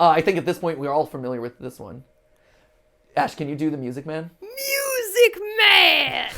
I think at this point we're all familiar with this one. Ash, can you do the Music Man? Music Man!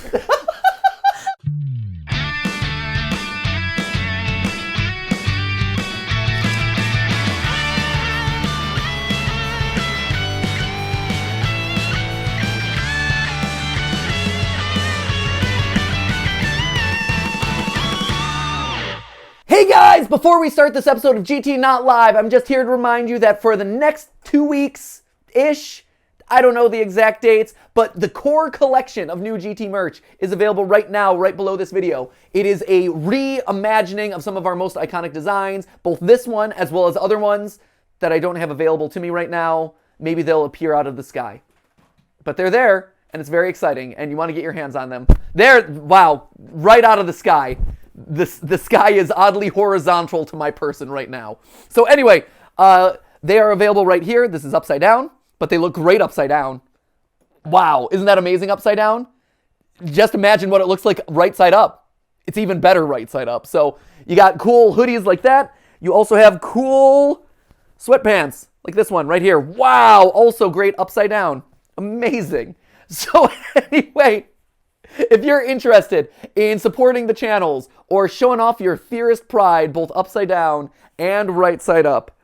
Hey guys, before we start this episode of GT Not Live, I'm just here to remind you that for the next 2 weeks-ish, I don't know the exact dates, but the core collection of new GT merch is available right now, right below this video. It is a reimagining of some of our most iconic designs, both this one as well as other ones that I don't have available to me right now. Maybe they'll appear out of the sky. But they're there, and it's very exciting, and you want to get your hands on them. They're, wow, right out of the sky. The sky is oddly horizontal to my person right now. So anyway, they are available right here. This is upside down, but they look great upside down. Wow, isn't that amazing upside down? Just imagine what it looks like right side up. It's even better right side up. So you got cool hoodies like that. You also have cool sweatpants like this one right here. Wow, also great upside down. Amazing. So anyway, if you're interested in supporting the channels or showing off your fiercest pride, both upside down and right side up,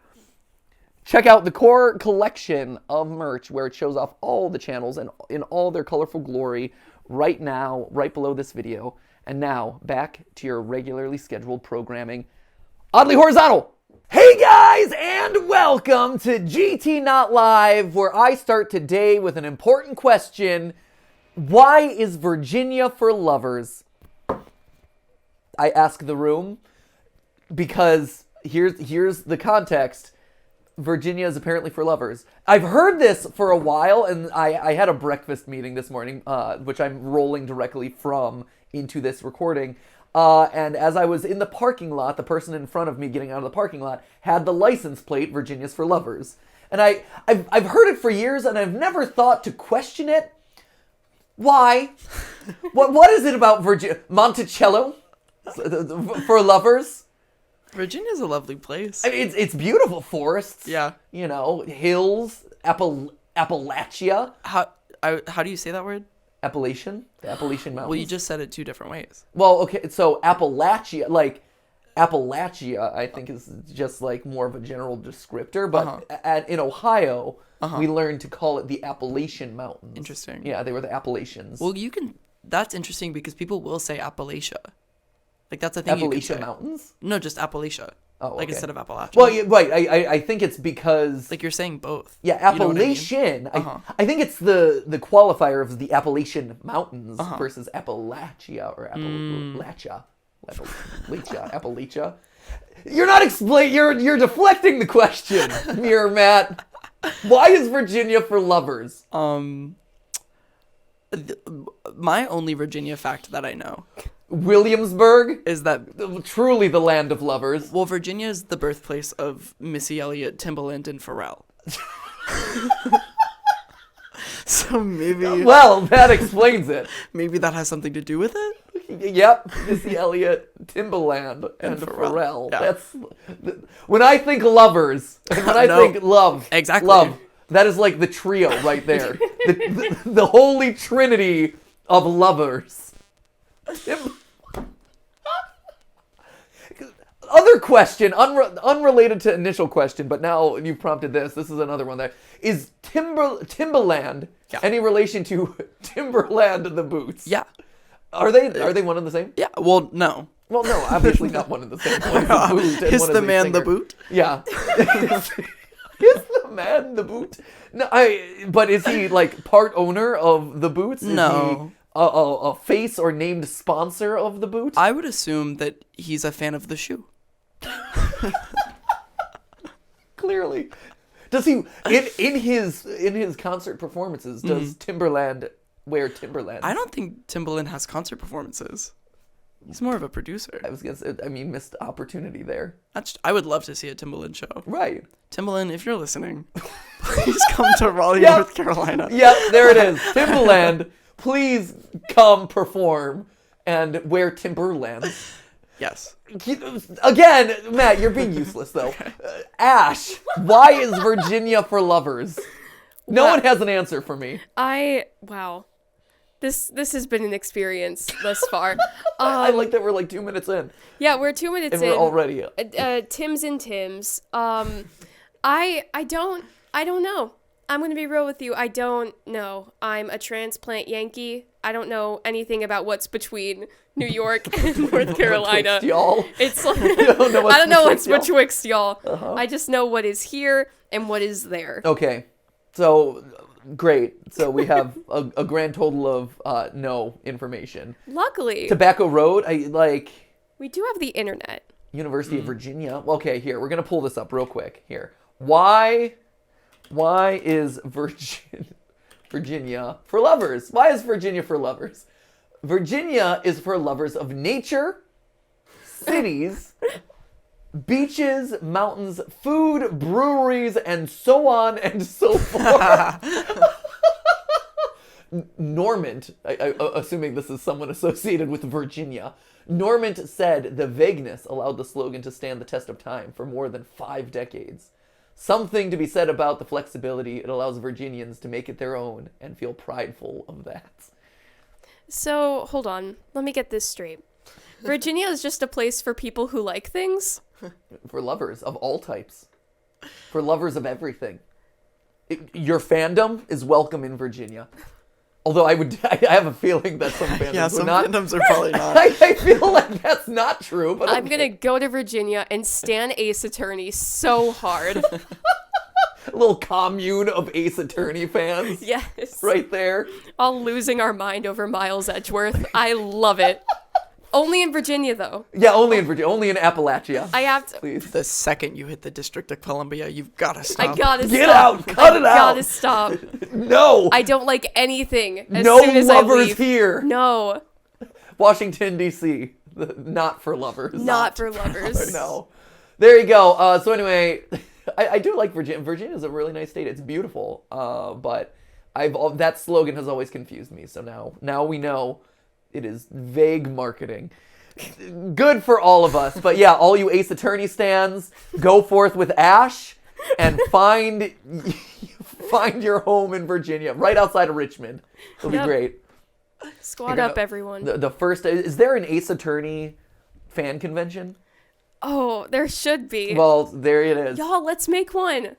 check out the core collection of merch where it shows off all the channels and in all their colorful glory right now, right below this video. And now, back to your regularly scheduled programming. Oddly horizontal! Hey guys, and welcome to GT Not Live, where I start today with an important question. Why is Virginia for lovers? I ask the room because here's the context. Virginia is apparently for lovers. I've heard this for a while, and I had a breakfast meeting this morning, which I'm rolling directly from into this recording. And as I was in the parking lot, the person in front of me getting out of the parking lot had the license plate, Virginia's for lovers. And I've heard it for years, and I've never thought to question it. Why? What is it about Virginia? Monticello? For lovers? Virginia's a lovely place. I mean, it's beautiful. Forests. Yeah. You know, hills. Appalachia. How do you say that word? Appalachian? The Appalachian Mountains. Well, you just said it two different ways. Well, okay, so Appalachia, Appalachia, I think is just like more of a general descriptor, but in Ohio, we learned to call it the Appalachian Mountains. Interesting. Yeah, they were the Appalachians. Well, that's interesting because people will say Appalachia. Like, that's a thing you can say. Appalachian Mountains? No, just Appalachia. Oh, okay. Like, instead of Appalachia. Well, yeah, right, I think it's because... Like, you're saying both. Yeah, Appalachian. I mean? I think it's the qualifier of the Appalachian Mountains versus Appalachia or Appalachia. Appalachia. You're not you're deflecting the question, Mirror Matt. Why is Virginia for lovers? My only Virginia fact that I know Williamsburg is that truly the land of lovers. Well, Virginia is the birthplace of Missy Elliott, Timbaland, and Pharrell. So maybe... Well, that explains it. Maybe that has something to do with it? Yep, Missy Elliott, Timbaland, and Pharrell. Yeah. That's when I think lovers, and when I think love. Exactly. Love. That is like the trio right there. the holy trinity of lovers. Other question, unrelated to initial question, but now you've prompted this. This is another one there. Is Timbaland any relation to Timberland the Boots? Yeah. Are they one and the same? Yeah. Well, no. Well, no, obviously not one and the same. One is the boot and Is one the is a man singer. the boot? Yeah. Is the man the boot? No, but is he like part owner of the boots? Is No. He a face or named sponsor of the boot? I would assume that he's a fan of the shoe. Clearly. Does he in his concert performances? Does Timberland wear Timberland? I don't think Timbaland has concert performances. He's more of a producer. I was gonna say, missed opportunity there. I would love to see a Timbaland show. Right. Timbaland, if you're listening, please come to Raleigh, North Carolina. Yep, there it is. Timbaland, please come perform and wear Timberland. Yes. Again, Matt, you're being useless, though. Ash, why is Virginia for lovers? No one has an answer for me. Wow. This has been an experience thus far. I like that we're like 2 minutes in. Yeah, we're 2 minutes And in. we're already... Tim's and Tim's. I don't know. I'm going to be real with you. I don't know. I'm a transplant Yankee. I don't know anything about what's between New York and North Carolina. Betwixt y'all? It's like, I don't know what's betwixt y'all. Uh-huh. I just know what is here and what is there. Okay. So, great. So we have a grand total of no information. Luckily, Tobacco Road, we do have the internet. University of Virginia. Okay, here, we're going to pull this up real quick. Here. Why is Virginia for lovers? Why is Virginia for lovers? Virginia is for lovers of nature, cities, beaches, mountains, food, breweries, and so on and so forth. Normant, assuming this is someone associated with Virginia, Normant said the vagueness allowed the slogan to stand the test of time for more than 5 decades. Something to be said about the flexibility it allows Virginians to make it their own and feel prideful of that. So, hold on. Let me get this straight. Virginia is just a place for people who like things? For lovers of all types. For lovers of everything. Your fandom is welcome in Virginia. Although I have a feeling that some fandoms would not. Fandoms are probably not. I feel like that's not true, but I'm gonna go to Virginia and stan Ace Attorney so hard. A little commune of Ace Attorney fans. Yes. Right there. All losing our mind over Miles Edgeworth. I love it. Only in Virginia, though. Yeah, only in Virginia. Only in Appalachia. I have to. Please. The second you hit the District of Columbia, you've got to stop. I gotta Get stop. out. Cut it out. Gotta stop. No. I don't like anything as No soon as I lovers leave. here. No. Washington, D.C. Not for lovers. Not for lovers. No. There you go. So anyway, I do like Virginia. Virginia is a really nice state. It's beautiful. But that slogan has always confused me. So now we know it is vague marketing. Good for all of us. But yeah, all you Ace Attorney stands, go forth with Ash and find your home in Virginia, right outside of Richmond. It'll be great. Squad up, everyone. The first, is there an Ace Attorney fan convention? Oh, there should be. Well, there it is. Y'all, let's make one.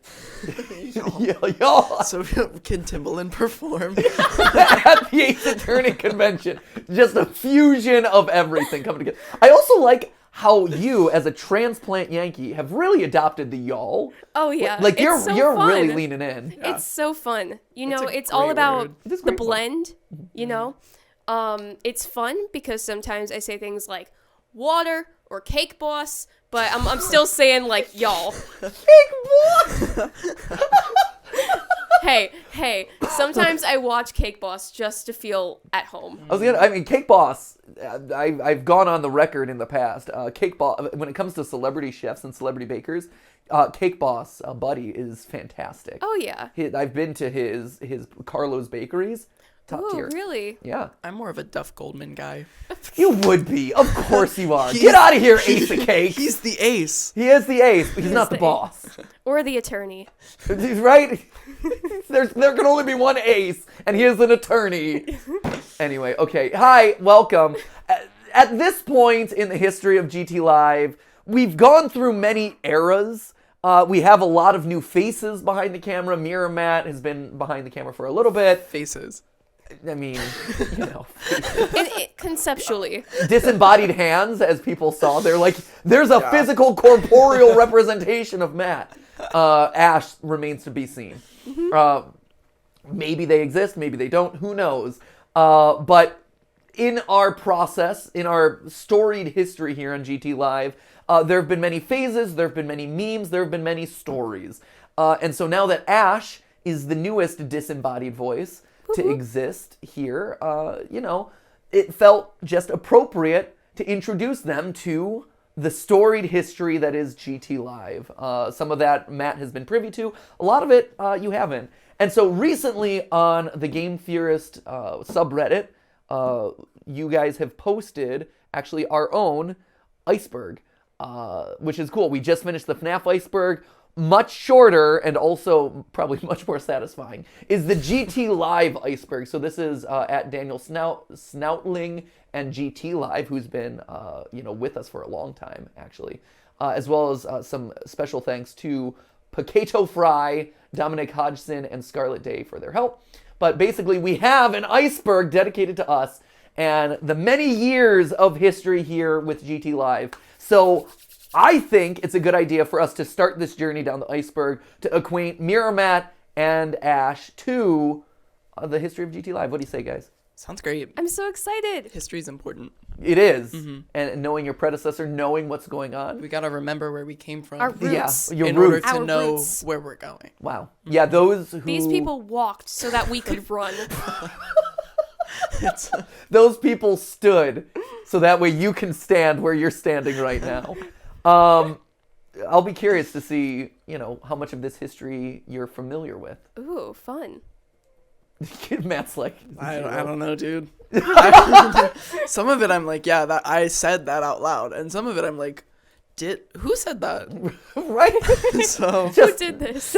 Y'all. So can Timbaland perform? At the Ace Attorney convention. Just a fusion of everything coming together. I also like how you, as a transplant Yankee, have really adopted the y'all. Oh, yeah. Like, you're so you're fun. really leaning in. Yeah. It's so fun. You know, a it's all great about word. It is the great fun. blend, you know? It's fun because sometimes I say things like water or cake boss, but I'm still saying like y'all. Big boy! Hey, sometimes I watch Cake Boss just to feel at home. Cake Boss, I've gone on the record in the past. Cake Boss, when it comes to celebrity chefs and celebrity bakers, Cake Boss, Buddy, is fantastic. Oh, yeah. I've been to his Carlo's Bakeries. Top Ooh, tier. really? Yeah. I'm more of a Duff Goldman guy. You would be. Of course you are. Get out of here, Ace of Cake. He's the ace. He is the ace, but he's not the the boss. Or the attorney. He's right? There can only be one ace, and he is an attorney. Anyway, okay. Hi, welcome. At this point in the history of GT Live, we've gone through many eras. We have a lot of new faces behind the camera. Mira Matt has been behind the camera for a little bit. Faces. I mean, you know. Conceptually. Disembodied hands, as people saw. They're like, there's a physical, corporeal representation of Matt. Ash remains to be seen. Maybe they exist, maybe they don't, who knows. But in our process, in our storied history here on GT Live, there have been many phases, there have been many memes, there have been many stories. And so now that Ash is the newest disembodied voice to exist here, you know, it felt just appropriate to introduce them to the storied history that is GT Live. Some of that Matt has been privy to, a lot of it you haven't. And so recently on the Game Theorist subreddit, you guys have posted actually our own Iceberg, which is cool. We just finished the FNAF Iceberg. Much shorter and also probably much more satisfying is the GTLive Iceberg. So this is at DanielSnoutling and GTLive, who's been with us for a long time, actually, as well as some special thanks to Potato Fry, Dominic Hodgson, and Scarlet Day for their help. But basically, we have an iceberg dedicated to us and the many years of history here with GTLive. So I think it's a good idea for us to start this journey down the iceberg to acquaint Matt and Ash to the history of GTLive. What do you say, guys? Sounds great. I'm so excited. History is important. It is. And knowing your predecessor, knowing what's going on. We got to remember where we came from. Our roots. Yeah, your in roots. order to Our know roots. where we're going. Wow. Yeah, those who... These people walked so that we could run. Those people stood so that way you can stand where you're standing right now. I'll be curious to see, how much of this history you're familiar with. Ooh, fun. Matt's like, I don't know, dude. Some of it I'm like, yeah, that I said that out loud, and some of it I'm like, who said that? right? So Who did this?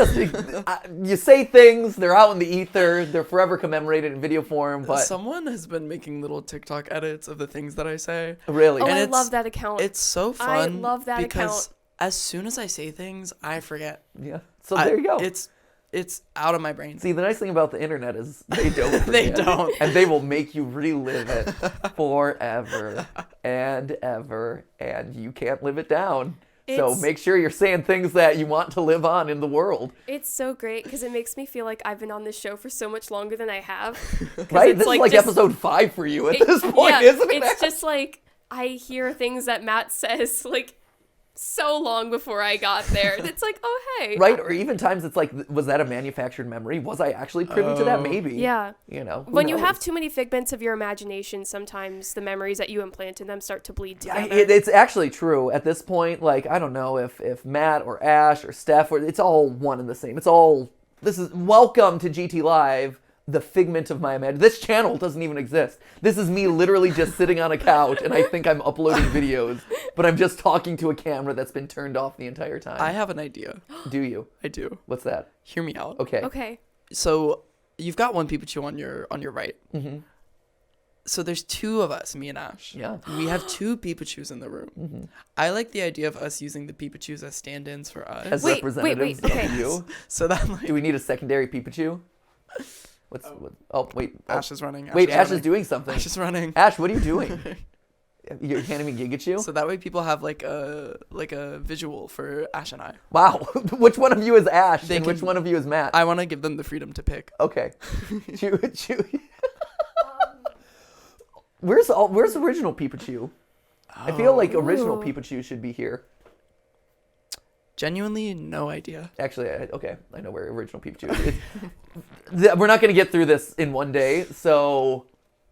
You say things, they're out in the ether, they're forever commemorated in video form, but someone has been making little TikTok edits of the things that I say. really, Oh, And I it's- love that account. It's so fun. I love that because account. as soon as I say things, I forget. yeah. So there you go. It's out of my brain. See, the nice thing about the internet is they don't. They forget. don't. And they will make you relive it forever and ever, and you can't live it down. So It's- make sure you're saying things that you want to live on in the world. It's so great because it makes me feel like I've been on this show for so much longer than I have. Right? it's This like is like just- episode 5 for you at this point, yeah, isn't it? It's just like I hear things that Matt says like so long before I got there. It's like, oh, hey. Right? Or even times it's like, was that a manufactured memory? Was I actually privy to that? Maybe. Yeah. Who When you knows? have too many figments of your imagination, sometimes the memories that you implant in them start to bleed together. It's actually true at this point. Like, I don't know if Matt or Ash or Steph, it's all one and the same. This is welcome to GTLive, the figment of my imagination. This channel doesn't even exist. This is me literally just sitting on a couch and I think I'm uploading videos, but I'm just talking to a camera that's been turned off the entire time. I have an idea. Do you? I do. What's that? Hear me out. Okay. Okay. So you've got one Pikachu on your right. Mm-hmm. So there's two of us, me and Ash. Yeah. We have two Pikachus in the room. Mm-hmm. I like the idea of us using the Pikachus as stand-ins for us. As Wait, representatives okay. of you. So that like Do we need a secondary Pikachu? Wait. Ash is running. Wait, Ash is running. doing something. Ash is running. Ash, what are you doing? You're handing me Gigachu? So that way people have like a visual for Ash and I. Wow. Which one of you is Ash They and which can- one of you is Matt? I want to give them the freedom to pick. Okay. Where's original Pikachu? I feel like original Ooh. Pikachu should be here. Genuinely, no idea. Actually, I know where original Pikachu is. We're not going to get through this in one day, so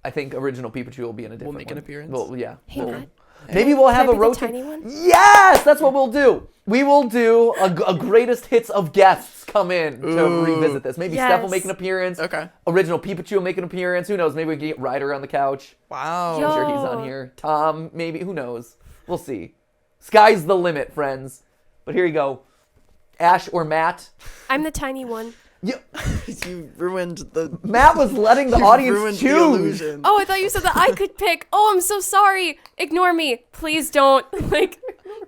I think original Pikachu will be in a different make an one. appearance? Well, yeah. Hey, Matt. Maybe we'll have Can I a be the rotate. tiny one? Yes, that's what we'll do. We will do a greatest hits of guests come in to Ooh. revisit this. Maybe Steph will Yes. make an appearance. Okay. Original Pikachu will make an appearance. Who knows? Maybe we can get Ryder on the couch. Wow. Yo. I'm sure he's on here. Tom, maybe. Who knows? We'll see. Sky's the limit, friends. But here you go. Ash or Matt. I'm the tiny one. You ruined the. Matt was letting the you audience ruined the choose. illusion. Oh, I thought you said that I could pick. Oh, I'm so sorry. Ignore me. Please don't.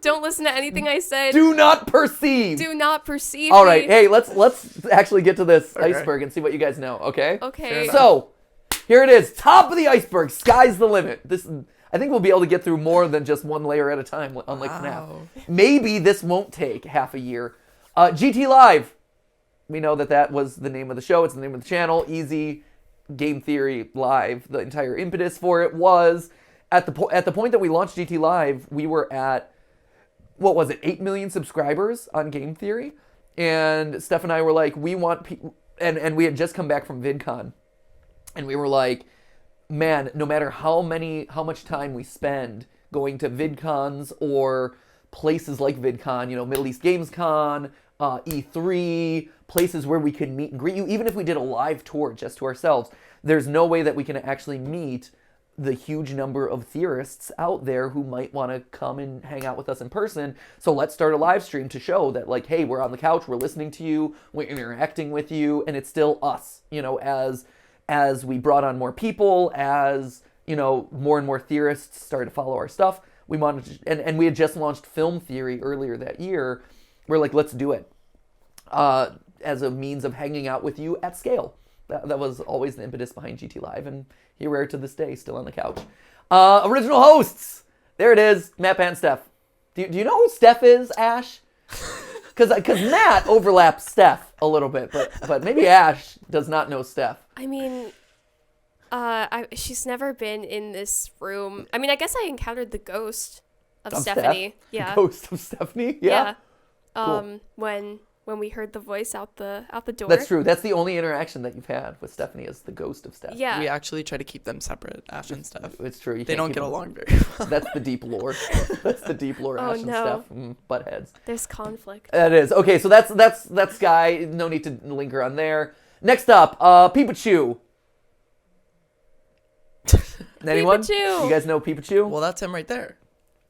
Don't listen to anything I said. Do not perceive. Do not perceive All right. me. Hey, let's actually get to this Okay. iceberg and see what you guys know. Okay. Okay. So, here it is. Top of the iceberg. Sky's the limit. I think we'll be able to get through more than just one layer at a time, unlike Wow. FNAF. Maybe this won't take half a year. GTLive. We know that was the name of the show. It's the name of the channel. Easy Game Theory Live. The entire impetus for it was at the point that we launched GTLive, we were at, what was it, 8 million subscribers on Game Theory. And Steph and I were like, we want people, and we had just come back from VidCon. And we were like, man, no matter how much time we spend going to VidCons or places like VidCon, Middle East Games Con, E3, places where we can meet and greet you, even if we did a live tour just to ourselves, there's no way that we can actually meet the huge number of theorists out there who might want to come and hang out with us in person. So let's start a live stream to show that, like, hey, we're on the couch, we're listening to you, we're interacting with you, and it's still us, as we brought on more people, as, more and more theorists started to follow our stuff. We wanted to, and we had just launched Film Theory earlier that year. We're like, let's do it as a means of hanging out with you at scale. That was always the impetus behind GTLive, and here we are to this day, still on the couch. Original hosts! There it is, MatPat and Steph. Do you know who Steph is, Ash? Because Matt overlaps Steph a little bit, but maybe Ash does not know Steph. I mean, she's never been in this room. I mean, I guess I encountered the ghost of Stephanie. Steph? Yeah. The ghost of Stephanie? Yeah. Cool. When we heard the voice out the door. That's true. That's the only interaction that you've had with Stephanie is the ghost of Steph. Yeah. We actually try to keep them separate, Ash and Steph. It's true. They don't get along very well. That's the deep lore. That's the deep lore. Oh, Ash and no. Steph butt heads. There's conflict. That is. Okay, so that's Sky. No need to linger on there. Next up, Pikachu. Anyone? Pikachu. You guys know Pikachu? Well, that's him right there.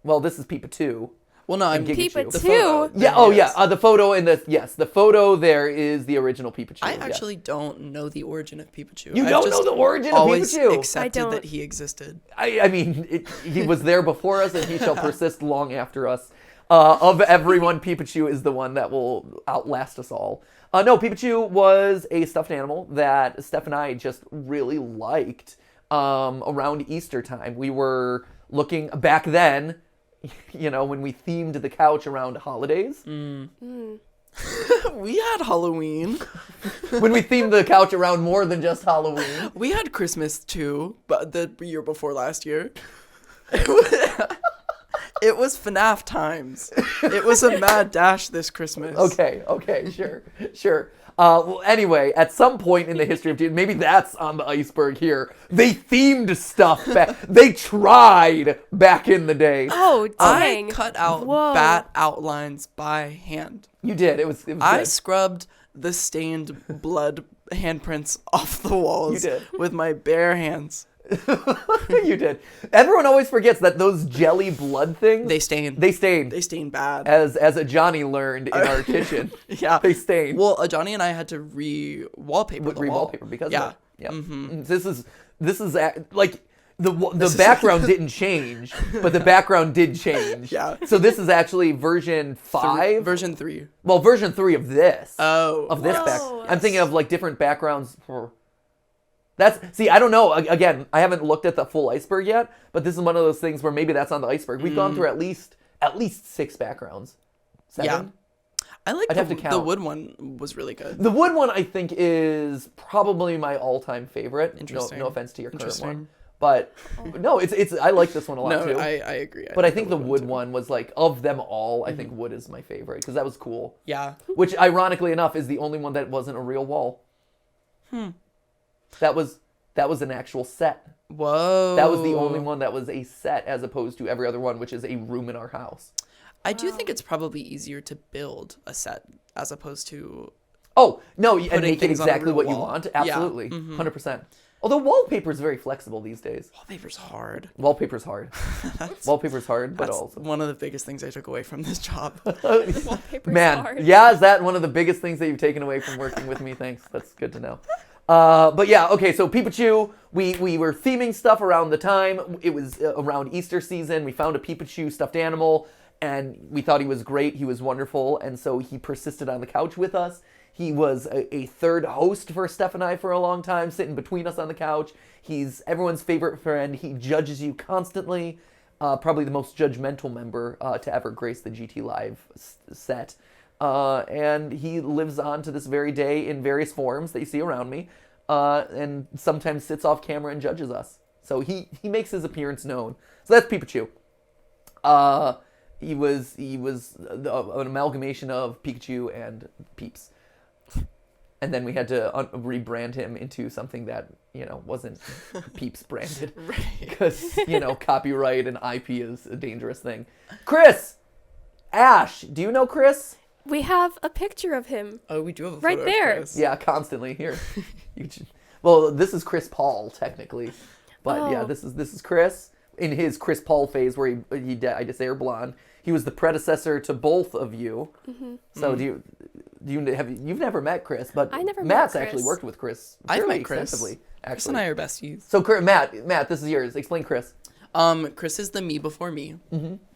Well, this is Pikachu. Well, no, I'm Pikachu. the photo. Yeah. Oh, Yes. yeah. The photo in the the photo there is the original Pikachu. I yes. actually don't know the origin of Pikachu. You I've don't just know the origin of always Pikachu? accepted I don't. that he existed. I mean, he was there before us, and he shall persist long after us. Of everyone, Pikachu is the one that will outlast us all. No, Pikachu was a stuffed animal that Steph and I just really liked around Easter time. We were looking back then, when we themed the couch around holidays. We had Halloween. When we themed the couch around more than just Halloween. We had Christmas too, but the year before last year. It was FNAF times. It was a mad dash this Christmas. Okay, sure. Well, anyway, at some point in the history of maybe that's on the iceberg here. They themed stuff back. They tried back in the day. Oh, I dang. cut out Whoa. bat outlines by hand. You did. It was I good. scrubbed the stained blood handprints off the walls You did. with my bare hands. You did. Everyone always forgets that those jelly blood things. They stained. They stained. They stained bad. As a Johnny learned in our kitchen. Yeah. They stained. Well, Johnny and I had to re-wallpaper the wall. Re-wallpaper because Yeah. of it. Yeah. Mm-hmm. This is like the background didn't change, but the background did change. Yeah. So this is actually version 5. Version 3. Well, version 3 of this. Oh. Of this Whoa. back. I'm thinking of like different backgrounds for. See, I don't know. Again, I haven't looked at the full iceberg yet, but this is one of those things where maybe that's on the iceberg. We've gone through at least 6 backgrounds. 7? Yeah. I like I'd have to count. the wood one was really good. The wood one, I think, is probably my all-time favorite. Interesting. No offense to your current Interesting. one, but no, it's. I like this one a lot No, too. I agree. But I think the wood too. one was like of them all. I think wood is my favorite because that was cool. Yeah. Which, ironically enough, is the only one that wasn't a real wall. That was an actual set. Whoa. That was the only one that was a set, as opposed to every other one, which is a room in our house. I do think it's probably easier to build a set as opposed to. Oh no, and Putting make it things on a exactly real what you wall. want. Yeah. Absolutely, 100%. Although wallpaper is very flexible these days. Wallpaper's hard. Wallpaper's hard. Wallpaper's hard, but That's also. one of the biggest things I took away from this job. Wallpaper's Man, hard. yeah, is that one of the biggest things that you've taken away from working with me? Thanks, that's good to know. But yeah, okay, so Pikachu, we were theming stuff around the time. It was around Easter season. We found a Pikachu stuffed animal, and we thought he was great. He was wonderful, and so he persisted on the couch with us. He was a third host for Steph and I for a long time, sitting between us on the couch. He's everyone's favorite friend. He judges you constantly. Probably the most judgmental member to ever grace the GTLive set. And he lives on to this very day in various forms that you see around me, and sometimes sits off camera and judges us. So he makes his appearance known. So that's Pikachu. He was an amalgamation of Pikachu and Peeps. And then we had to rebrand him into something that, wasn't Peeps branded. Right. Because, copyright and IP is a dangerous thing. Chris! Ash, do you know Chris? We have a picture of him. Oh, we do have a Right photo there. Of Chris. Yeah, constantly. Here. Well, this is Chris Paul, technically. But yeah, Oh. this is Chris in his Chris Paul phase where he dyed his hair blonde. He was the predecessor to both of you. So you've never met Chris, but I never met Matt's Chris. actually worked with Chris I've fairly met Chris. extensively. Chris and Actually, I are besties. so Matt, this is yours. Explain Chris. Chris is the me before me.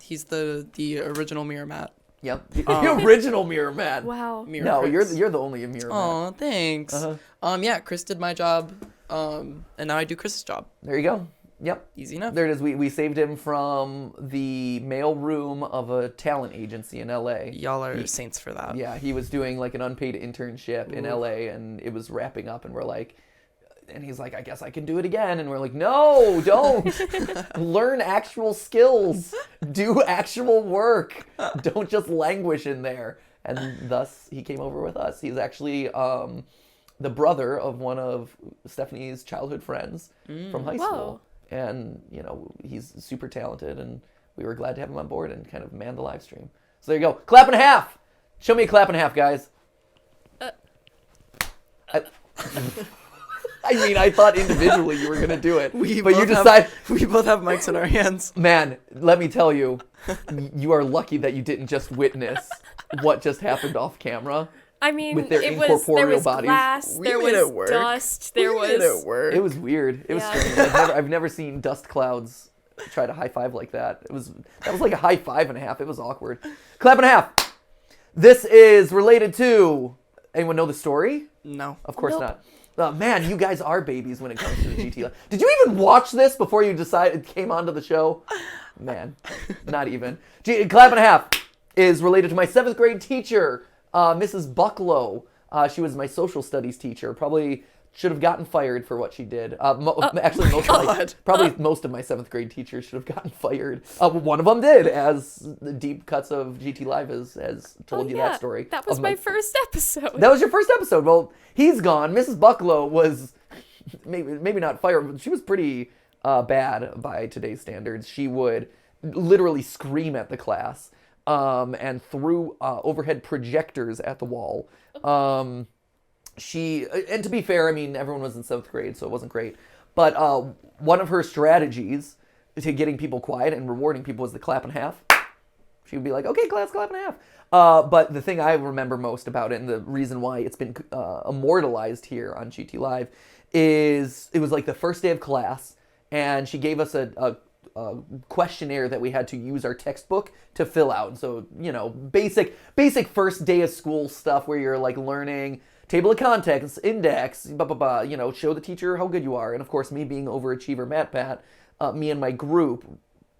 He's the original Mirror Matt. Yep, the original Mirror Man. Wow. Mirror No, Chris. you're the only Mirror Man. Oh, thanks. Yeah, Chris did my job, and now I do Chris's job. There you go. Yep. Easy enough. There it is. We saved him from the mail room of a talent agency in LA. Y'all are saints for that. Yeah, he was doing like an unpaid internship in LA, and it was wrapping up, and we're like, and he's like, I guess I can do it again, and we're like, no, don't. Learn actual skills, do actual work, don't just languish in there. And thus he came over with us. He's actually the brother of one of Stephanie's childhood friends from high school. And, you know, he's super talented, and we were glad to have him on board and kind of man the live stream. So there you go. Clap and a half. Show me a clap and a half, guys. I mean, I thought individually you were going to do it. But you decided... We both have mics in our hands. Man, let me tell you, you are lucky that you didn't just witness what just happened off camera. I mean, With their there incorporeal was bodies. glass, We there made was it work. dust, there We made was... it work. It was weird. It was Yeah. strange. I've never seen dust clouds try to high five like that. That was like a high five and a half. It was awkward. Clap and a half. This is related to... Anyone know the story? No. Of course Nope. not. Oh, man, you guys are babies when it comes to the GT. Did you even watch this before you decided came onto the show? Man, not even. Clap and a half is related to my 7th grade teacher, Mrs. Bucklow. She was my social studies teacher. Probably should have gotten fired for what she did. Actually, most of my 7th grade teachers should have gotten fired. One of them did, as the deep cuts of GTLive has told you that story. That was of my first episode. That was your first episode. Well, he's gone. Mrs. Bucklow was maybe not fired, but she was pretty bad by today's standards. She would literally scream at the class and threw overhead projectors at the wall. And to be fair, I mean, everyone was in 7th grade, so it wasn't great. But one of her strategies to getting people quiet and rewarding people was the clap and a half. She would be like, okay, class, clap and a half. But the thing I remember most about it, and the reason why it's been immortalized here on GTLive, is it was like the first day of class, and she gave us a questionnaire that we had to use our textbook to fill out. So, you know, basic first day of school stuff where you're like learning table of contents, index, blah, blah, blah, you know, show the teacher how good you are. And of course, me being overachiever MatPat, me and my group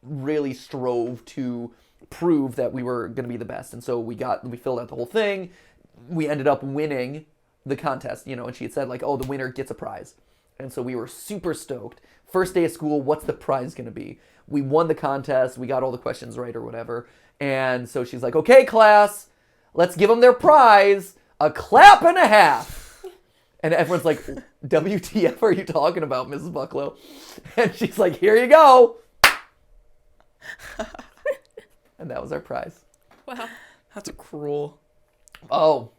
really strove to prove that we were going to be the best. And so we filled out the whole thing. We ended up winning the contest, you know, and she had said like, oh, the winner gets a prize. And so we were super stoked. First day of school, what's the prize going to be? We won the contest. We got all the questions right or whatever. And so she's like, okay, class, let's give them their prize. A clap and a half. And everyone's like, WTF are you talking about, Mrs. Bucklow? And she's like, here you go. And that was our prize. Wow. That's cruel. Oh,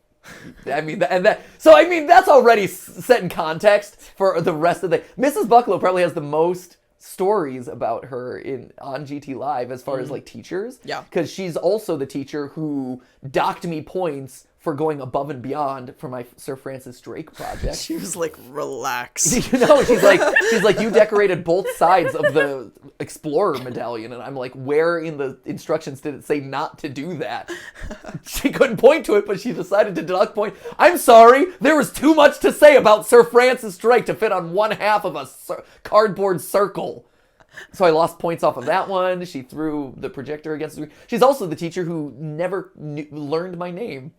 I mean, that's already set in context for the rest of the... Mrs. Bucklow probably has the most stories about her on GTLive as far as like teachers. Yeah. Because she's also the teacher who docked me points for going above and beyond for my Sir Francis Drake project. She was like, relax. You know, she's like, you decorated both sides of the Explorer medallion, and I'm like, where in the instructions did it say not to do that? She couldn't point to it, but she decided to deduct point. I'm sorry, there was too much to say about Sir Francis Drake to fit on one half of a cardboard circle. So I lost points off of that one. She threw the projector against the... She's also the teacher who never learned my name.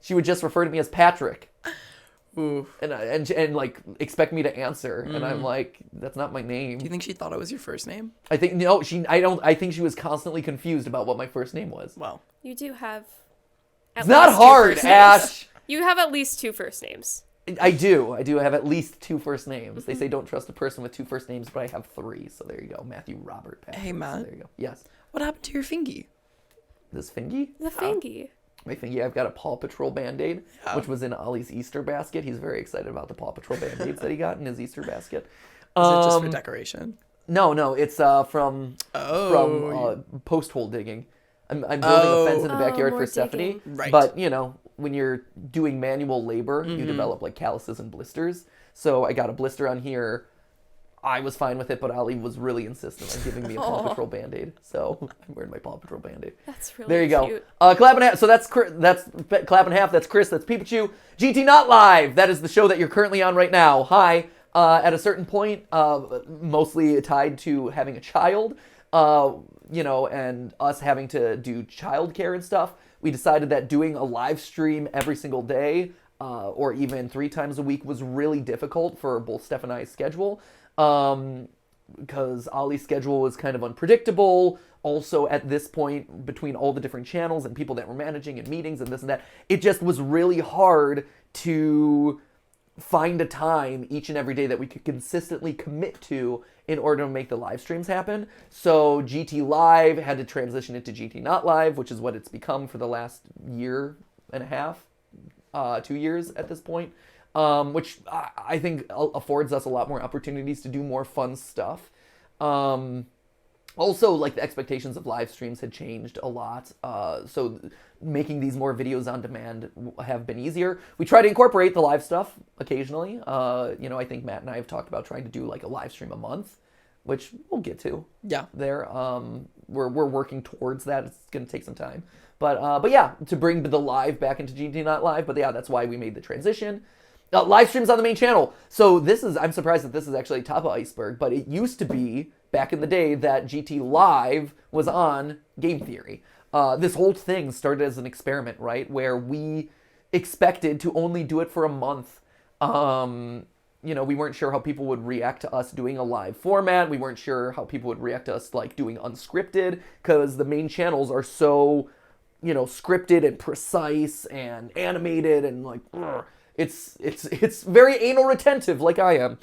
She would just refer to me as Patrick. Ooh. And like expect me to answer. And I'm like, that's not my name. Do you think she thought it was your first name? I think no, I think she was constantly confused about what my first name was. Well, You do have... It's not hard, Ash. You have at least 2 first names. I do have at least 2 first names. They say don't trust a person with 2 first names, but I have 3. So there you go. Matthew Robert Patrick. Hey, Matt. So there you go. Yes. what happened to your fingy? This fingy? The fingy. my thingy. I've got a Paw Patrol Band-Aid, Yeah. which was in Ollie's Easter basket. He's very excited about the Paw Patrol Band-Aids that he got in his Easter basket. Is it just for decoration? No, it's from post hole digging. I'm building a fence in the backyard more for Stephanie. digging. Right. But, when you're doing manual labor, you develop like calluses and blisters. So I got a blister on here. I was fine with it, but Ollie was really insistent on giving me a Paw Patrol Band-Aid. So I'm wearing my Paw Patrol Band-Aid. That's really There you go. cute. Clap in half. So that's clap in half. That's Chris. That's Pikachu. GT Not Live. That is the show that you're currently on right now. Hi. At a certain point, mostly tied to having a child, and us having to do childcare and stuff, we decided that doing a live stream every single day, or even 3 times a week, was really difficult for both Steph and I's schedule. Because Ollie's schedule was kind of unpredictable. Also, at this point, between all the different channels and people that were managing and meetings and this and that, it just was really hard to find a time each and every day that we could consistently commit to in order to make the live streams happen. So GT Live had to transition into GT Not Live, which is what it's become for the last year and a half, 2 years at this point. Which I think affords us a lot more opportunities to do more fun stuff. Also, like, the expectations of live streams had changed a lot, so making these more videos on demand have been easier. We try to incorporate the live stuff occasionally. I think Matt and I have talked about trying to do like a live stream a month, which we'll get to. Yeah. There, we're working towards that. It's gonna take some time, but yeah, to bring the live back into GT Not Live. But yeah, that's why we made the transition. Live streams on the main channel. So I'm surprised that this is actually top of Iceberg, but it used to be, back in the day, that GT Live was on Game Theory. This whole thing started as an experiment, right? Where we expected to only do it for a month. We weren't sure how people would react to us doing a live format. We weren't sure how people would react to us, like, doing unscripted, because the main channels are so, scripted and precise and animated and, like, it's very anal retentive, like I am.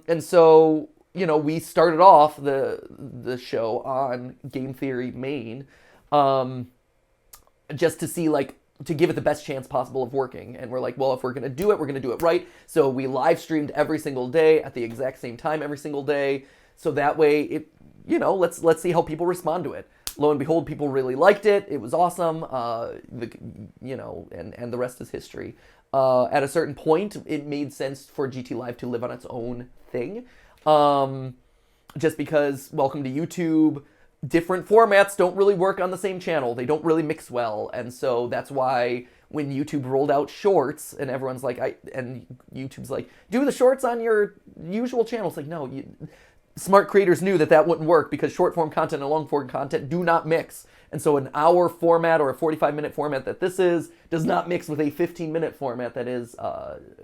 And so, we started off the show on Game Theory main, just to see, like, to give it the best chance possible of working. And we're like, well, if we're going to do it, we're going to do it right. So we live streamed every single day at the exact same time every single day. So that way let's see how people respond to it. Lo and behold, people really liked it. It was awesome. And the rest is history. At a certain point, it made sense for GT Live to live on its own thing. Just because, welcome to YouTube, different formats don't really work on the same channel. They don't really mix well. And so that's why when YouTube rolled out shorts and everyone's like, and YouTube's like, do the shorts on your usual channel. It's like, no, smart creators knew that wouldn't work because short form content and long form content do not mix. And so an hour format or a 45-minute format that this is does not mix with a 15-minute format that is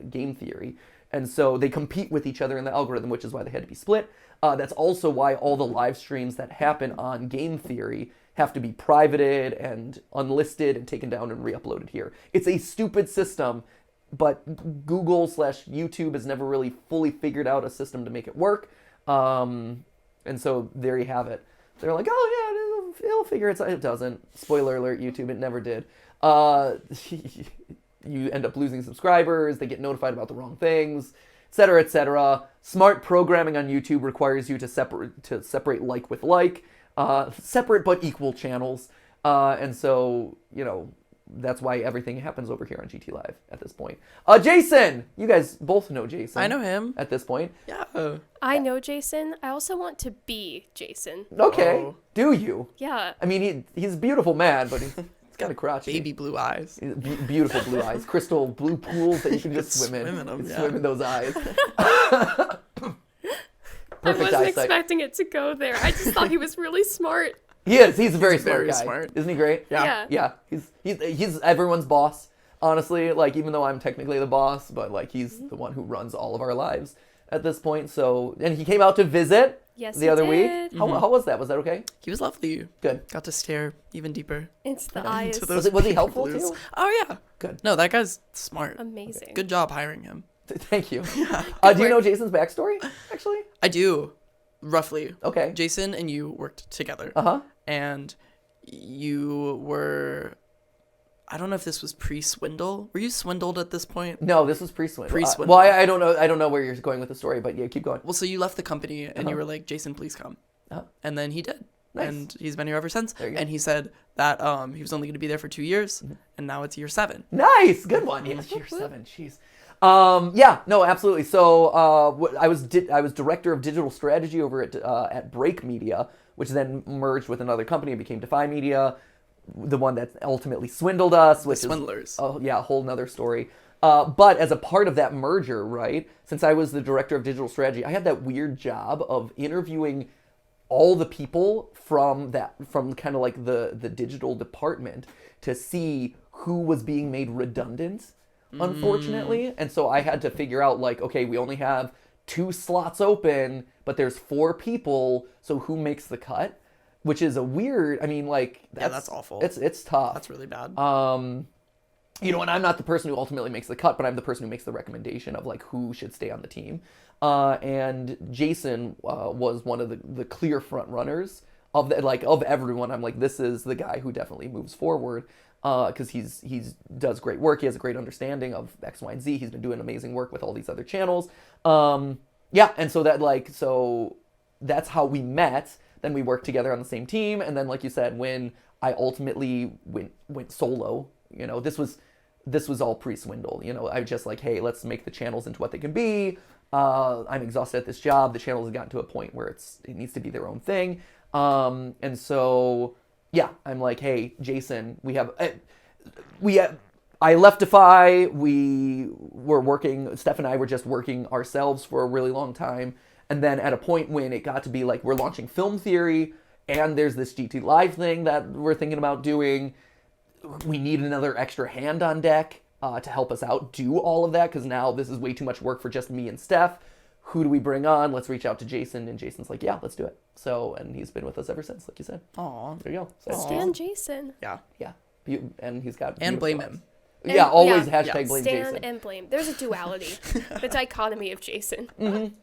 Game Theory. And so they compete with each other in the algorithm, which is why they had to be split. That's also why all the live streams that happen on Game Theory have to be privated and unlisted and taken down and re-uploaded here. It's a stupid system, but Google/YouTube has never really fully figured out a system to make it work. And so there you have it. They're like, oh yeah, it'll figure it out. It doesn't. Spoiler alert, YouTube, it never did. You end up losing subscribers, they get notified about the wrong things, etc., etc. Smart programming on YouTube requires you to separate like with like, separate but equal channels. And so, that's why everything happens over here on GT Live at this point. Jason! You guys both know Jason. I know him. At this point. Yeah. I know Jason. I also want to be Jason. Okay. Oh. Do you? Yeah. I mean, he's a beautiful man, but he's got a crotch. Baby blue eyes. Beautiful blue eyes. Crystal blue pools that you can just swim in. Swim in them, You can yeah. swim in those eyes. I Perfect wasn't eyesight. expecting it to go there. I just thought he was really smart. He is. He's a very smart very guy. smart. Isn't he great? Yeah. Yeah. He's everyone's boss. Honestly, like, even though I'm technically the boss, but like he's the one who runs all of our lives at this point. So, and he came out to visit Yes, the he other did. week. How was that? Was that okay? He was lovely. Good. Got to stare even deeper. It's the eyes. into those Was he baby helpful blues. too? Oh yeah. Good. No, that guy's smart. Amazing. Good job hiring him. Thank you. Do you know work. Jason's backstory? Actually. I do, roughly. Okay. Jason and you worked together. Uh huh. And you were I don't know if this was pre-swindle. Were you swindled at this point? No, this was pre-swindle. Pre-swindle. Well, I don't know. I don't know where you're going with the story, but yeah, keep going. Well, so you left the company and you were like, Jason, please come. And then he did. Nice. And he's been here ever since. There you go. And he said that he was only going to be there for 2 years, and now it's year 7. Nice, good one. Yeah, year 7. Jeez. Yeah, no, absolutely. So I was director of digital strategy over at Break Media, which then merged with another company and became Defy Media, the one that ultimately swindled us. Which swindlers. Is, oh yeah, a whole nother story. But as a part of that merger, right? Since I was the director of digital strategy, I had that weird job of interviewing all the people from kind of like the digital department to see who was being made redundant, unfortunately. And so I had to figure out, like, okay, we only have 2 slots open, but there's 4 people, so who makes the cut? Which is a weird, I mean, like, that's awful. It's tough. That's really bad. You know, and I'm not the person who ultimately makes the cut, but I'm the person who makes the recommendation of, like, who should stay on the team. And Jason was one of the clear front runners of everyone. I'm like, this is the guy who definitely moves forward because he's does great work. He has a great understanding of X, Y, and Z. He's been doing amazing work with all these other channels. Yeah, and so that's how we met. Then we worked together on the same team, and then, like you said, when I ultimately went solo, you know, this was all pre-swindle. You know, I was just like, hey, let's make the channels into what they can be. I'm exhausted at this job. The channel has gotten to a point where it needs to be their own thing. And so, yeah, I'm like, hey, Jason, I left Defy. We were working, Steph and I were just working ourselves for a really long time. And then at a point when it got to be like, we're launching Film Theory and there's this GTLive thing that we're thinking about doing, we need another extra hand on deck to help us out do all of that, because now this is way too much work for just me and Steph. Who do we bring on? Let's reach out to Jason. And Jason's like, yeah, let's do it. So, and he's been with us ever since, like you said. Aw. There you go. So, Stan Jason. Yeah. Yeah. And he's got... And blame eyes. him. Yeah, always yeah. hashtag blame Stan Jason. and blame. There's a duality. The dichotomy of Jason. Mm-hmm.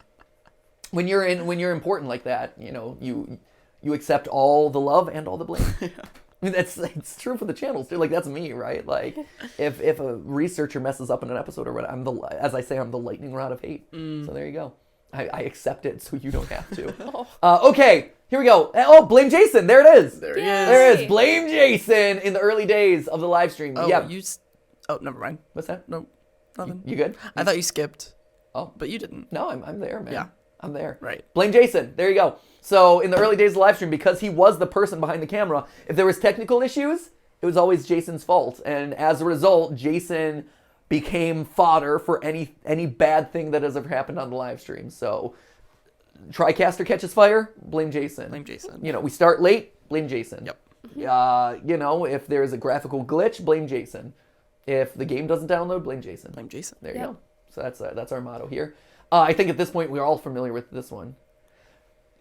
When you're important like that, you know, you accept all the love and all the blame. I mean, it's true for the channels too. Like, that's me, right? Like, if a researcher messes up in an episode or what, I'm the lightning rod of hate. So there you go. I accept it, so you don't have to. Okay, here we go. Oh, blame Jason. There it is. There he is. There it is. Blame Jason in the early days of the live stream. Oh, yeah. Oh, never mind. What's that? Nope. Nothing. You good? I thought you skipped. Oh, but you didn't. No, I'm there, man. Yeah. I'm there. Right. Blame Jason. There you go. So in the early days of the live stream, because he was the person behind the camera, if there was technical issues, it was always Jason's fault. And as a result, Jason became fodder for any bad thing that has ever happened on the live stream. So TriCaster catches fire, blame Jason. Blame Jason. You know, we start late, blame Jason. Yep. You know, if there's a graphical glitch, blame Jason. If the game doesn't download, blame Jason. Blame Jason. There you go. So that's our motto here. I think at this point we're all familiar with this one.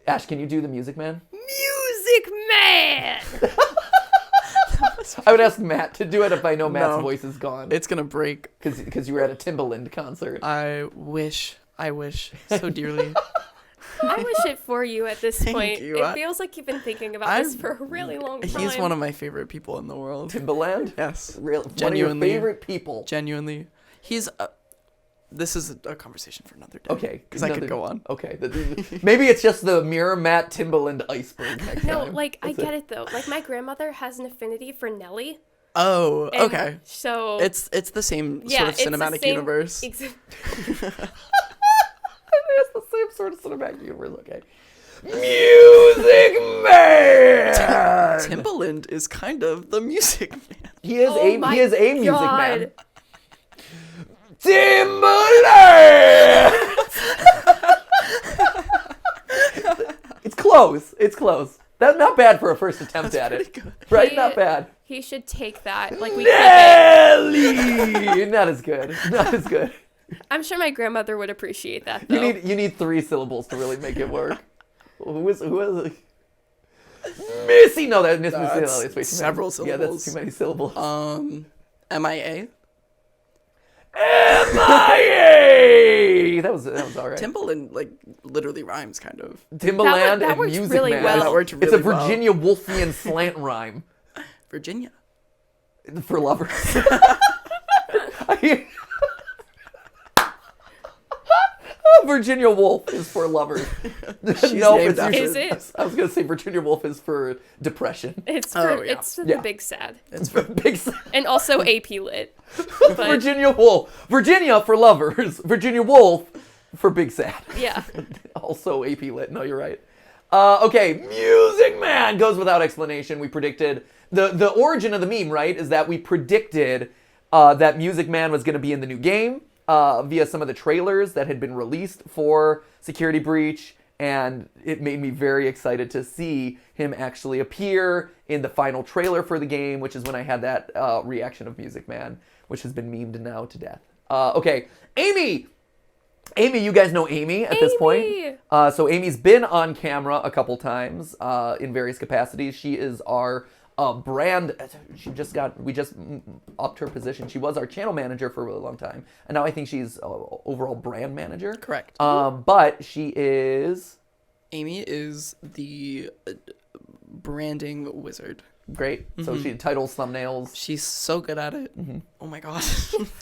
Ash, can you do the Music Man? Music Man! I would ask Matt to do it if I know Matt's No. voice is gone. It's gonna break. Because you were at a Timbaland concert. I wish so dearly. I wish it for you at this Thank point. you. It feels like you've been thinking about this for a really long time. He's one of my favorite people in the world. Timbaland? Yes. Real, one of Genuinely. your favorite people. Genuinely. He's this is a conversation for another day. Okay. Because I could go on. Okay. Maybe it's just the Mirror Matt Timbaland Iceberg next No, time. like, I get it, though. Like, my grandmother has an affinity for Nelly. Oh, and okay. So... It's the same yeah, sort of it's the cinematic same- universe. It's the same sort of cinematic universe, okay. Music Man! Timbaland is kind of the Music Man. He is Oh a my Music God. Man. Timbaland! It's close. It's close. That's not bad for a first attempt at it. Pretty good. Right? He- Not bad. He should take that. Like, we keep it. Nelly! Not as good. Not as good. I'm sure my grandmother would appreciate that, though. You need 3 syllables to really make it work. Who was Missy? No, that's way too many. several Yeah, that's syllables. too many syllables. MIA. MIA. That was all right. Timbaland like literally rhymes kind of. Timbaland that and works Music really Man. well. That worked It's a really well. Virginia Woolfian slant rhyme. Virginia. For lovers. Virginia Woolf is for lovers. No, named it's after- Is it? I was gonna say Virginia Woolf is for depression. It's Oh, for yeah. it's for Yeah. the big sad. It's for Big And also AP lit. But Virginia Woolf. Virginia for lovers. Virginia Woolf for big sad. yeah. Also AP lit. No, you're right. Okay, Music Man goes without explanation. We predicted the origin of the meme, right? Is that we predicted that Music Man was going to be in the new game via some of the trailers that had been released for Security Breach, and it made me very excited to see him actually appear in the final trailer for the game, which is when I had that reaction of Music Man, which has been memed now to death. Okay, Amy, you guys know Amy at this point. So Amy's been on camera a couple times in various capacities. She is our brand. We just upped her position. She was our channel manager for a really long time, and now I think she's overall brand manager. correct. But she is Amy is the branding wizard. great. So she titles, thumbnails. She's so good at it. Oh my god.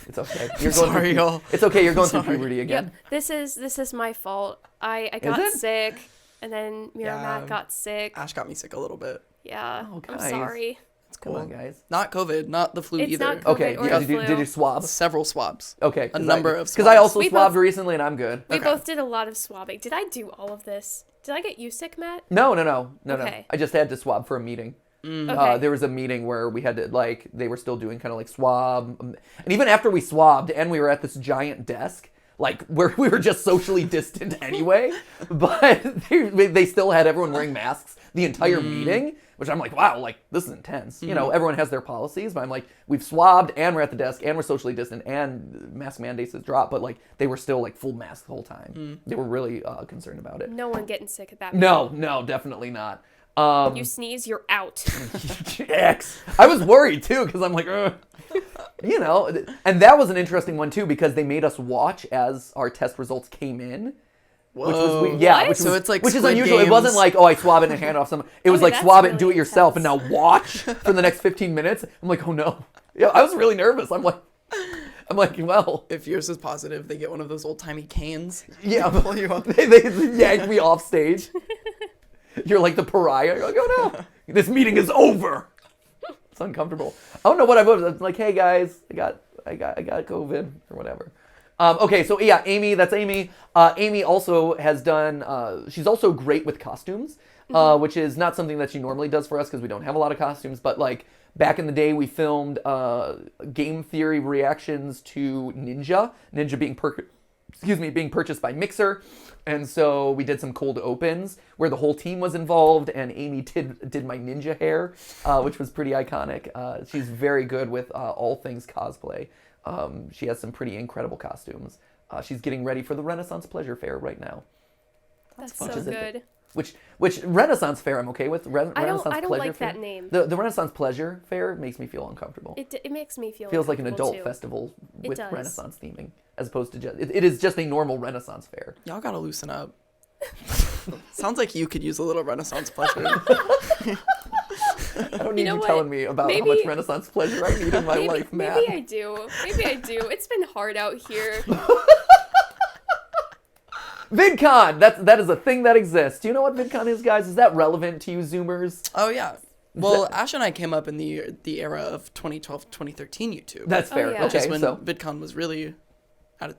It's okay. Sorry, y'all. It's okay. You're going through Sorry. puberty again. Yep. This is my fault. I got it? sick, and then Yeah. Matt got sick. Ash got me sick a little bit. Yeah. Oh, I'm guys. sorry. It's Come cool. on, guys. Not COVID, not the flu It's either. not COVID. Okay. or Yeah, the did flu. you swab? Several swabs. Okay. A number of Because I swabs. also We swabbed both- recently and I'm good. We Okay. both did a lot of swabbing. Did I do all of this? Did I get you sick, Matt? No. Okay. I just had to swab for a meeting. Okay. There was a meeting where we had to they were still doing kind of like swab, and even after we swabbed and we were at this giant desk, where we were just socially distant anyway, but they still had everyone wearing masks the entire meeting, which I'm like, wow, this is intense. You know, everyone has their policies, but I'm like, we've swabbed and we're at the desk and we're socially distant and mask mandates has dropped, but they were still full mask the whole time. They were really concerned about it. No one getting sick at that. No, definitely not. You sneeze, you're out. X. I was worried too because I'm like, ugh. You know, and that was an interesting one too because they made us watch as our test results came in. Which was Whoa. yeah, which So was, it's like which is Squid unusual. It wasn't Games. I swab it and hand it off someone. It was Okay, that's swab it and really do it yourself and now intense. watch for the next 15 minutes. I'm like, oh no. Yeah, I was really nervous. I'm like, well, If yours is positive, they get one of those old timey cans. yeah, Pull you up. they yanked me off stage. You're like the pariah. You're like, oh no, this meeting is over. It's uncomfortable. I don't know what I was. I was like, hey guys, I got COVID or whatever. Okay, so yeah, Amy, that's Amy. Amy also has done. She's also great with costumes, which is not something that she normally does for us because we don't have a lot of costumes. But back in the day, we filmed game theory reactions to Ninja being purchased by Mixer. And so we did some cold opens where the whole team was involved, and Amy did my ninja hair, which was pretty iconic. She's very good with all things cosplay. She has some pretty incredible costumes. She's getting ready for the Renaissance Pleasure Fair right now. That's fun. so Which is it? good. Which Renaissance Fair I'm okay with. Renaissance I don't Pleasure like Fair. that name. The Renaissance Pleasure Fair makes me feel uncomfortable. It makes me feel Feels like an uncomfortable, adult too. festival It with does. Renaissance theming, as opposed to it is just a normal Renaissance fair. Y'all gotta loosen up. Sounds like you could use a little Renaissance pleasure. I don't need know you what? telling me about how much Renaissance pleasure I need in my life, Matt. Maybe I do. It's been hard out here. VidCon! That is a thing that exists. Do you know what VidCon is, guys? Is that relevant to you Zoomers? Oh yeah. Well, Ash and I came up in the era of 2012, 2013 YouTube. That's fair. yeah. Okay, Just when so VidCon was really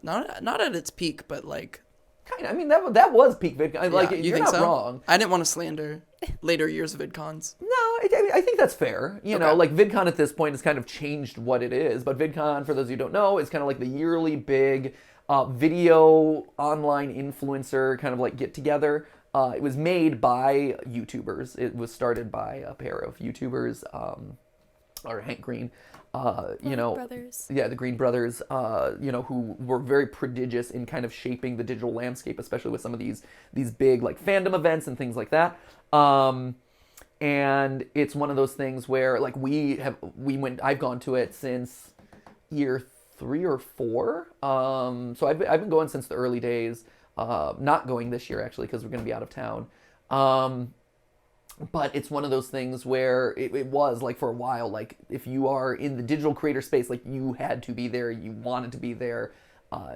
not at its peak, but kind of. I mean, that was peak VidCon. yeah, you you're think not so? wrong. I didn't want to slander later years of VidCons. No, I think that's fair. You know, VidCon at this point has kind of changed what it is. But VidCon, for those of you who don't know, is kind of like the yearly big video online influencer kind of get together. It was made by YouTubers. It was started by a pair of YouTubers, or Hank Green, Brothers. Yeah, the Green brothers, who were very prodigious in kind of shaping the digital landscape, especially with some of these big fandom events and things like that. And it's one of those things where I've gone to it since year 3 or 4. So I've been going since the early days. Not going this year actually because we're going to be out of town. But it's one of those things where it was like for a while, like if you are in the digital creator space, like you had to be there, you wanted to be there.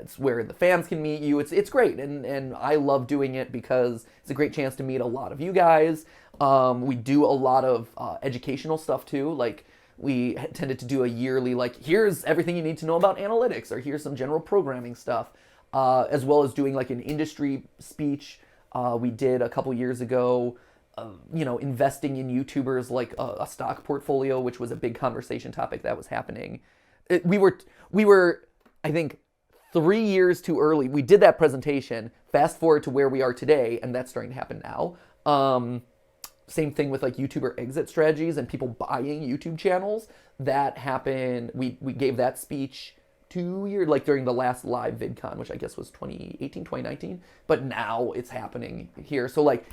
It's where the fans can meet you. It's great, and I love doing it because it's a great chance to meet a lot of you guys. We do a lot of educational stuff too. Like we tended to do a yearly, like here's everything you need to know about analytics, or here's some general programming stuff, as well as doing like an industry speech. We did a couple years ago. Investing in YouTubers, like a stock portfolio, which was a big conversation topic that was happening. We were, I think, 3 years too early. We did that presentation. Fast forward to where we are today, and that's starting to happen now. Same thing with like YouTuber exit strategies and people buying YouTube channels. That happened. We gave that speech 2 years, like during the last live VidCon, which I guess was 2018, 2019. But now it's happening here. So like,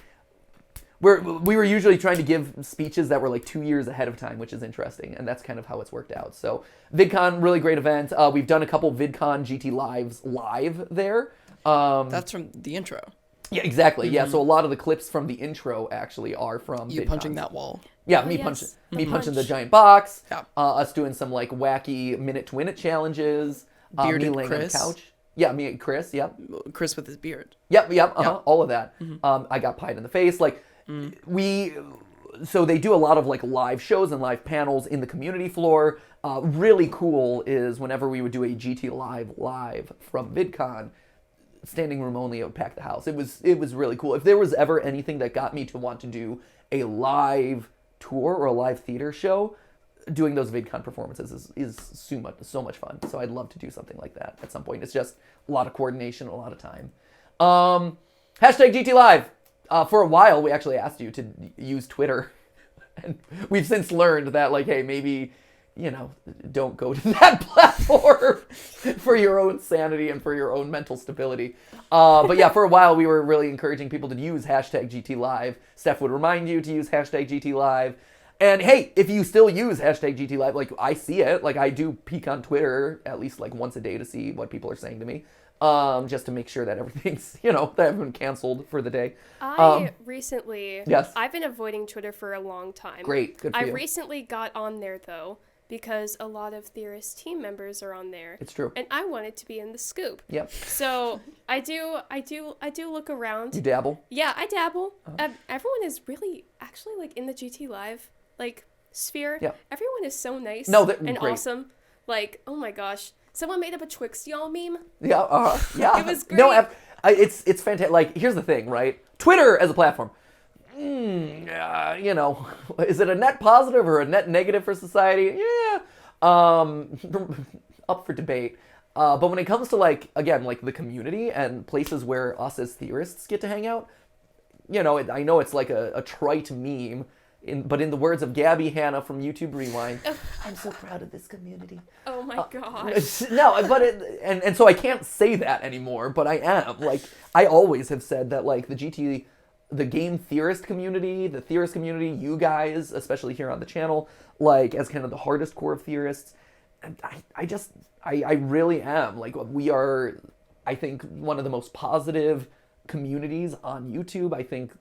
we were usually trying to give speeches that were like 2 years ahead of time, which is interesting, and that's kind of how it's worked out. So VidCon, really great event. We've done a couple VidCon GT Lives live there. That's from the intro. Yeah, exactly. Mm-hmm. Yeah, so a lot of the clips from the intro actually are from you VidCon. Punching that wall. Yeah, me punching the giant box. Yeah. Us doing some like wacky minute to win it challenges. Bearded me laying Chris. on the couch. Yeah, me and Chris. Yep. Chris with his beard. Yep. All of that. Mm-hmm. I got pied in the face. Like. So they do a lot of like live shows and live panels in the community floor. Really cool is whenever we would do a GTLive live from VidCon, standing room only, it would pack the house. It was really cool. If there was ever anything that got me to want to do a live tour or a live theater show, doing those VidCon performances is so much fun. So I'd love to do something like that at some point. It's just a lot of coordination, a lot of time. Hashtag GTLive. For a while, we actually asked you to use Twitter, and we've since learned that, like, hey, maybe, don't go to that platform for your own sanity and for your own mental stability. But yeah, for a while, we were really encouraging people to use hashtag GTLive. Steph would remind you to use hashtag GTLive. And hey, if you still use hashtag GTLive, like, I see it. Like, I do peek on Twitter at least, like, once a day to see what people are saying to me. Just to make sure that everything's, that I haven't been canceled for the day. Yes. I've been avoiding Twitter for a long time. Great, good for you. I recently got on there, though, because a lot of Theorist team members are on there. It's true. And I wanted to be in the scoop. Yep. So I do look around. You dabble? Yeah, I dabble. Everyone is really, actually, like, in the GTLive, like, sphere. Yeah. Everyone is so nice and great. Awesome. Like, oh my gosh. Someone made up a Twix y'all meme. Yeah, yeah. It was great. No, it's fantastic. Like, here's the thing, right? Twitter as a platform, is it a net positive or a net negative for society? Yeah, up for debate. But when it comes to, like, again, like the community and places where us as theorists get to hang out, I know it's like a trite meme. But in the words of Gabby Hanna from YouTube Rewind, I'm so proud of this community. Oh my gosh. No, but and so I can't say that anymore, but I am. Like, I always have said that, like, the game theorist community, the theorist community, you guys, especially here on the channel, like, as kind of the hardest core of theorists, and I really am. Like, we are, I think, one of the most positive communities on YouTube. I think,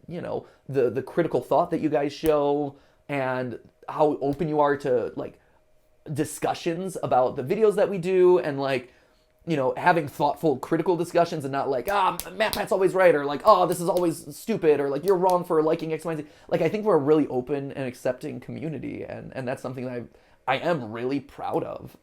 the critical thought that you guys show and how open you are to, like, discussions about the videos that we do, and, like, having thoughtful critical discussions and not like, MatPat's always right, or like, this is always stupid, or like, you're wrong for liking X, Y, and Z. Like, I think we're a really open and accepting community, and that's something that I am really proud of.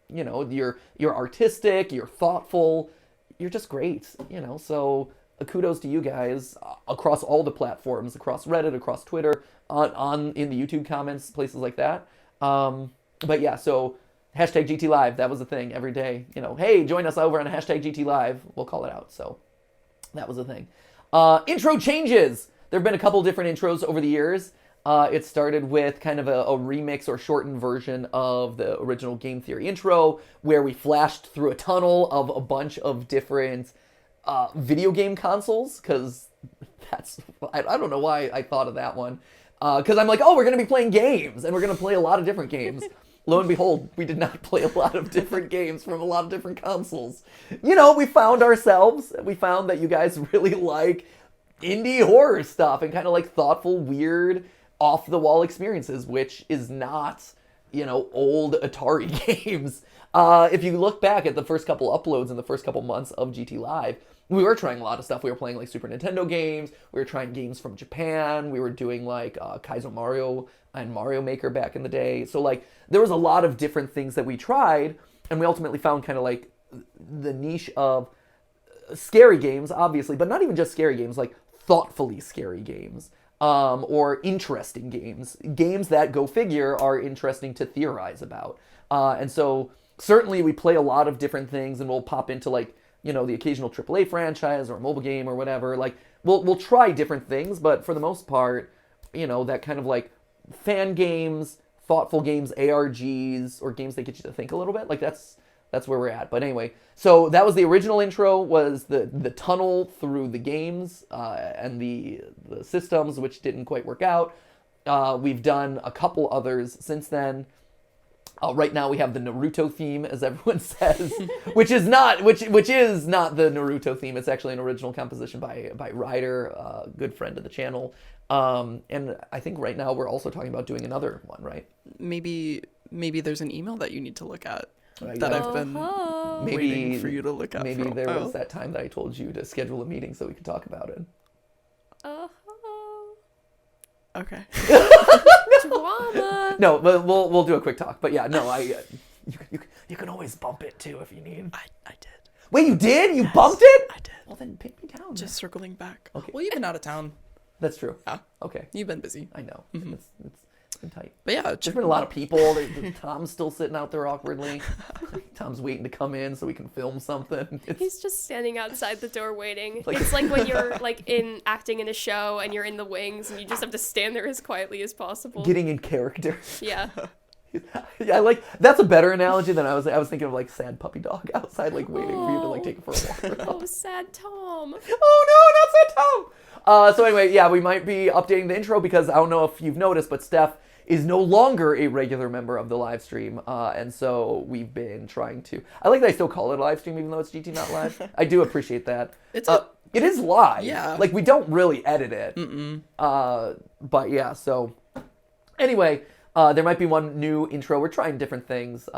You're artistic, you're thoughtful, you're just great, so kudos to you guys across all the platforms, across Reddit, across Twitter, in the YouTube comments, places like that. But yeah, so hashtag GTLive, that was a thing every day. Hey, join us over on hashtag GTLive. We'll call it out. So that was a thing. Intro changes. There have been a couple different intros over the years. It started with kind of a remix or shortened version of the original Game Theory intro, where we flashed through a tunnel of a bunch of different video game consoles, because I don't know why I thought of that one. Because I'm like, we're going to be playing games, and we're going to play a lot of different games. Lo and behold, we did not play a lot of different games from a lot of different consoles. We found that you guys really like indie horror stuff and kind of like thoughtful, weird, off-the-wall experiences, which is not, old Atari games. If you look back at the first couple uploads in the first couple months of GT Live, we were trying a lot of stuff. We were playing like Super Nintendo games. We were trying games from Japan. We were doing like Kaizo Mario and Mario Maker back in the day. So like there was a lot of different things that we tried, and we ultimately found kind of like the niche of scary games, obviously, but not even just scary games, like thoughtfully scary games. Or interesting games that, go figure, are interesting to theorize about. And so certainly we play a lot of different things, and we'll pop into like, the occasional AAA franchise or a mobile game or whatever. Like we'll try different things, but for the most part, that kind of like fan games, thoughtful games, ARGs, or games that get you to think a little bit, like that's where we're at. But anyway, so that was the original intro, was the tunnel through the games and the systems, which didn't quite work out. We've done a couple others since then. Right now we have the Naruto theme, as everyone says, which is not the Naruto theme. It's actually an original composition by Ryder, a good friend of the channel. And I think right now we're also talking about doing another one, right? Maybe there's an email that you need to look at. Right, that yeah. I've been waiting for you to look at. Maybe there was that time that I told you to schedule a meeting so we could talk about it. Okay. Drama. No, but we'll do a quick talk. But yeah, no, you can always bump it too if you need. I did. Wait, you did? You bumped it? I did. Well, then pick me down. Just circling back. Okay. Well, you've been out of town. That's true. Yeah. Okay. You've been busy. I know. Mm-hmm. It's been tight. But yeah, There's been a lot of people. Tom's still sitting out there awkwardly. Tom's waiting to come in so we can film something. He's just standing outside the door waiting. It's like when you're like acting in a show and you're in the wings and you just have to stand there as quietly as possible. Getting in character. Yeah. Yeah, that's a better analogy than I was thinking of, like sad puppy dog outside, like waiting for you to like take it for a walk. Oh, sad Tom. Oh no, not sad Tom. So anyway, yeah, we might be updating the intro because I don't know if you've noticed, but Steph is no longer a regular member of the live stream, and so we've been trying to. I like that I still call it a live stream even though it's GT not live. I do appreciate that. It is live. Yeah. Like we don't really edit it. But yeah, so anyway. There might be one new intro. We're trying different things.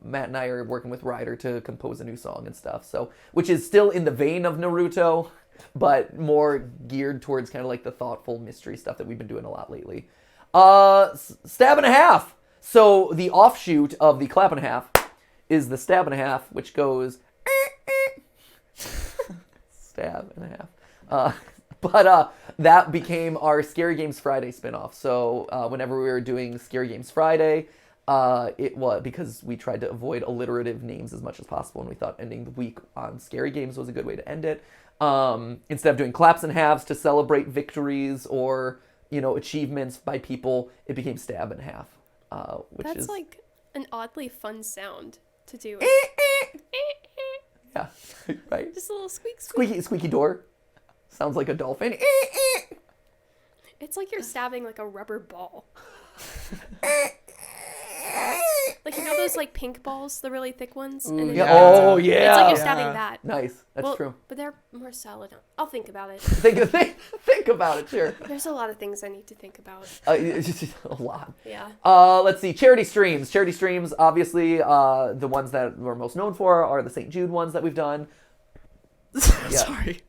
Matt and I are working with Ryder to compose a new song and stuff. So, which is still in the vein of Naruto, but more geared towards kind of like the thoughtful mystery stuff that we've been doing a lot lately. Stab and a half. So the offshoot of the clap and a half is the stab and a half, which goes stab and a half. But that became our Scary Games Friday spinoff. So whenever we were doing Scary Games Friday, it was because we tried to avoid alliterative names as much as possible, and we thought ending the week on Scary Games was a good way to end it. Instead of doing claps and halves to celebrate victories or achievements by people, it became stab and half. Which That's is like an oddly fun sound to do. Yeah, right. Just a little squeak. Squeaky door. Sounds like a dolphin. It's like you're stabbing like a rubber ball. Like those like pink balls, the really thick ones. And then Yeah. Oh yeah. It's like you're stabbing that. Nice. That's true. But they're more solid. I'll think about it. Think about it. Sure. There's a lot of things I need to think about. It's just a lot. Yeah. Let's see. Charity streams. Charity streams. Obviously, the ones that we're most known for are the St. Jude ones that we've done. Yeah. Sorry.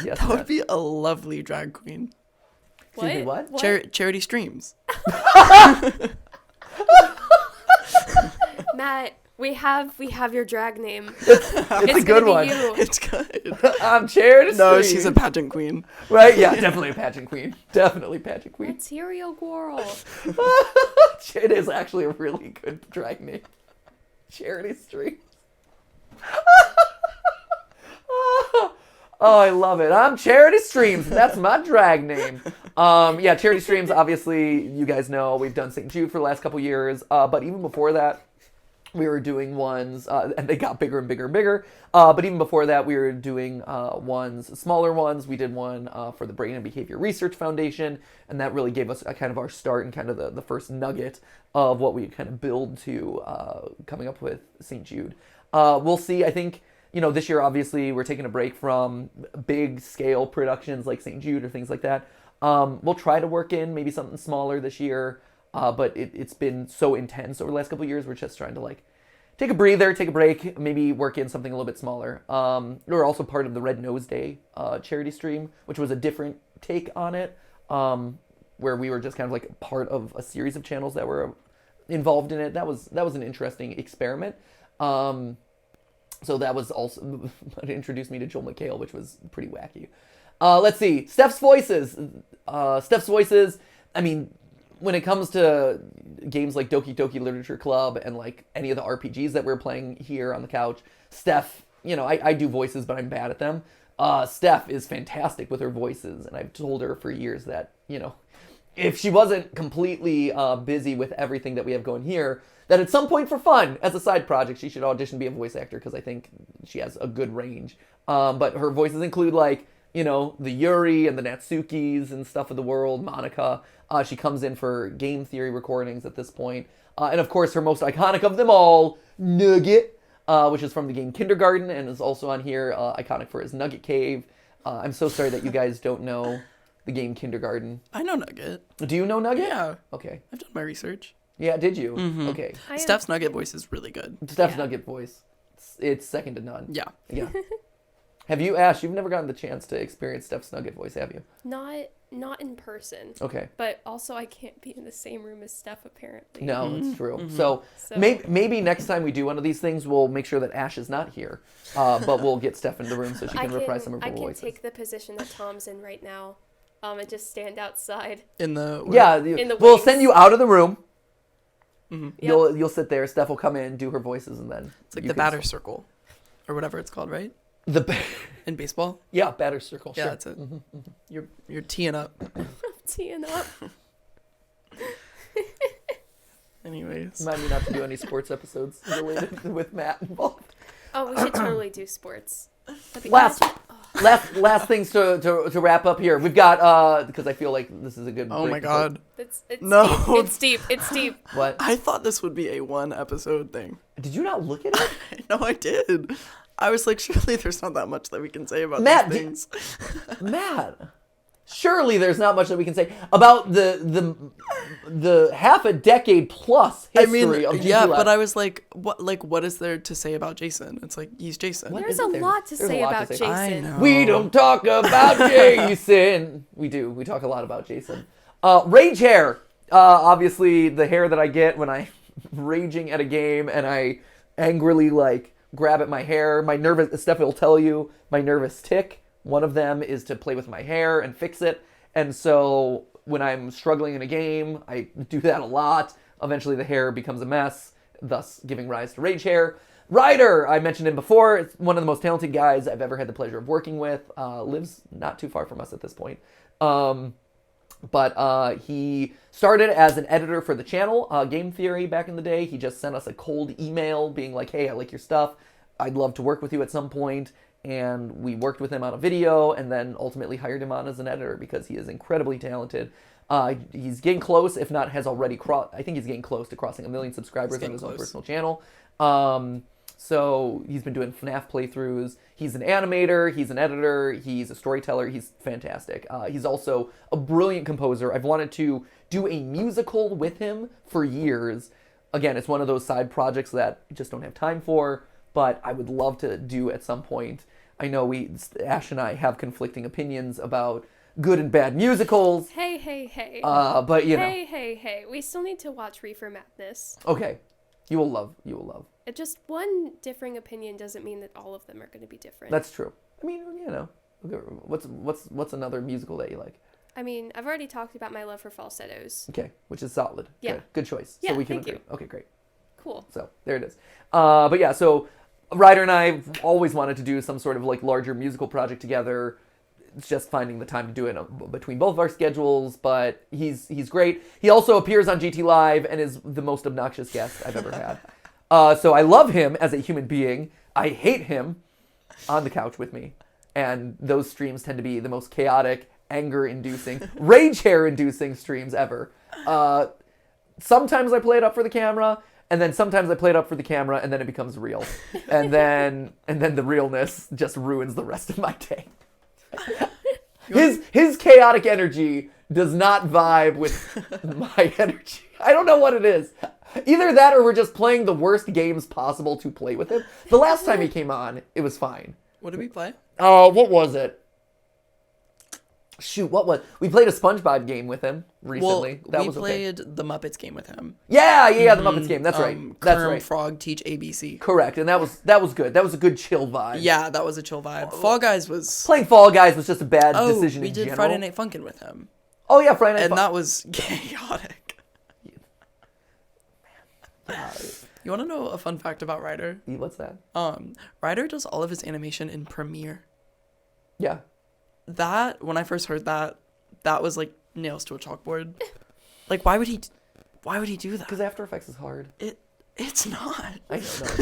Yes, That would be a lovely drag queen. Excuse me, what? Charity streams. Matt, we have your drag name. It's a good one. You. It's good. I'm Charity No, streams. she's a pageant queen. Right? Yeah, definitely a pageant queen. Definitely pageant queen. Material girl. It is actually a really good drag name. Charity streams. Oh, I love it. I'm Charity Streams. That's my drag name. Yeah, Charity Streams, obviously, you guys know, we've done St. Jude for the last couple years. But even before that, we were doing ones, and they got bigger and bigger and bigger. But even before that, we were doing smaller ones. We did one for the Brain and Behavior Research Foundation, and that really gave us kind of our start and kind of the first nugget of what we kind of build to coming up with St. Jude. We'll see, I think, this year, obviously, we're taking a break from big scale productions like St. Jude or things like that. We'll try to work in maybe something smaller this year, but it's been so intense over the last couple of years. We're just trying to like take a breather, take a break, maybe work in something a little bit smaller. We're also part of the Red Nose Day charity stream, which was a different take on it, where we were just kind of like part of a series of channels that were involved in it. That was an interesting experiment. So that was also what introduced me to Joel McHale, which was pretty wacky. Let's see. Steph's Voices. I mean, when it comes to games like Doki Doki Literature Club and like any of the RPGs that we're playing here on the couch, Steph, I do voices, but I'm bad at them. Steph is fantastic with her voices, and I've told her for years that, if she wasn't completely busy with everything that we have going here, that at some point for fun, as a side project, she should audition to be a voice actor, because I think she has a good range. But her voices include like, the Yuri and the Natsukis and stuff of the world, Monica. She comes in for game theory recordings at this point. And of course, her most iconic of them all, Nugget, which is from the game Kindergarten and is also on here, iconic for his Nugget Cave. I'm so sorry that you guys don't know the game Kindergarten. I know Nugget. Do you know Nugget? Yeah. Okay. I've done my research. Yeah, did you? Mm-hmm. Okay. Steph's Nugget voice is really good. Steph's Nugget voice. It's second to none. Yeah. Yeah. Have you, Ash, you've never gotten the chance to experience Steph's Nugget voice, have you? Not in person. Okay. But also I can't be in the same room as Steph, apparently. No, it's true. Mm-hmm. So maybe next time we do one of these things, we'll make sure that Ash is not here. But we'll get Steph in the room so she can reprise some of her voices. I can take the position that Tom's in right now, and just stand outside. In the... Yeah, we'll wings. send you out of the room. Mm-hmm. Yep. You'll sit there. Steph will come in, do her voices, and then It's like the batter circle, or whatever it's called, right? In baseball. Yeah, batter circle. Yeah, sure. that's it. Mm-hmm. You're teeing up. Teeing up. Anyways, Remind me not to do any sports episodes related with Matt involved. Oh, we should totally do sports. That'd be Last awesome. things to wrap up here. We've got because I feel like this is a good. oh break my to god. It's No. deep. It's deep. It's deep. What? I thought this would be a one episode thing. Did you not look at it? No, I did. I was like, surely there's not that much that we can say about Matt, these things. Matt, surely there's not much that we can say about the half a decade plus history of GTLive. yeah, but I was like, what is there to say about Jason? It's like, he's Jason. What? There's a Isn't there? lot to There's a say lot to about say. Jason. I know. We don't talk about Jason. We do. We talk a lot about Jason. Rage hair. Obviously, the hair that I get when I'm raging at a game and I angrily grab at my hair. My nervous, Steph will tell you, my nervous tick. One of them is to play with my hair and fix it. And so when I'm struggling in a game, I do that a lot. Eventually the hair becomes a mess, thus giving rise to rage hair. Ryder, I mentioned him before. It's one of the most talented guys I've ever had the pleasure of working with. Lives not too far from us at this point. But he started as an editor for the channel, Game Theory, back in the day. He just sent us a cold email being like, hey, I like your stuff. I'd love to work with you at some point. And we worked with him on a video and then ultimately hired him on as an editor because he is incredibly talented. He's getting close, if not has already crossed. I think he's getting close to crossing 1 million subscribers on his own personal channel. So he's been doing FNAF playthroughs. He's an animator, he's an editor, he's a storyteller, he's fantastic. He's also a brilliant composer. I've wanted to do a musical with him for years. Again, it's one of those side projects that I just don't have time for, but I would love to do at some point. I know Ash and I have conflicting opinions about good and bad musicals. Hey. But you know. Hey. We still need to watch Reefer Madness. Okay. You will love. It just one differing opinion doesn't mean that all of them are going to be different. That's true. I mean, you know, what's another musical that you like? I mean, I've already talked about my love for falsettos. Okay, which is solid. Yeah. Good choice. Yeah, so we can thank agree. you. Okay, great. Cool. So there it is. But yeah, so Ryder and I have always wanted to do some sort of larger musical project together. It's just finding the time to do it between both of our schedules, but he's great. He also appears on GTLive and is the most obnoxious guest I've ever had. So I love him as a human being. I hate him on the couch with me. And those streams tend to be the most chaotic, anger-inducing, rage hair-inducing streams ever. Sometimes I play it up for the camera, And then sometimes I play it up for the camera, and then it becomes real. And then the realness just ruins the rest of my day. His chaotic energy does not vibe with my energy. I don't know what it is. Either that or we're just playing the worst games possible to play with him. The last time he came on, it was fine. What did we play? Oh, what was it? Shoot, we played a SpongeBob game with him recently. We played the Muppets game with him. Yeah, the Muppets game. That's right. That's Kerm right. Frog Teach ABC. Correct, and that was good. That was a good chill vibe. Yeah, that was a chill vibe. Fall Guys was... Playing Fall Guys was just a bad decision in general. We did Friday Night Funkin' with him. Oh yeah, Friday Night And that was chaotic. You want to know a fun fact about Ryder? What's that? Ryder does all of his animation in Premiere. Yeah. That, when I first heard that was like nails to a chalkboard. Like, why would he do that? Because After Effects is hard. It's not. I know it's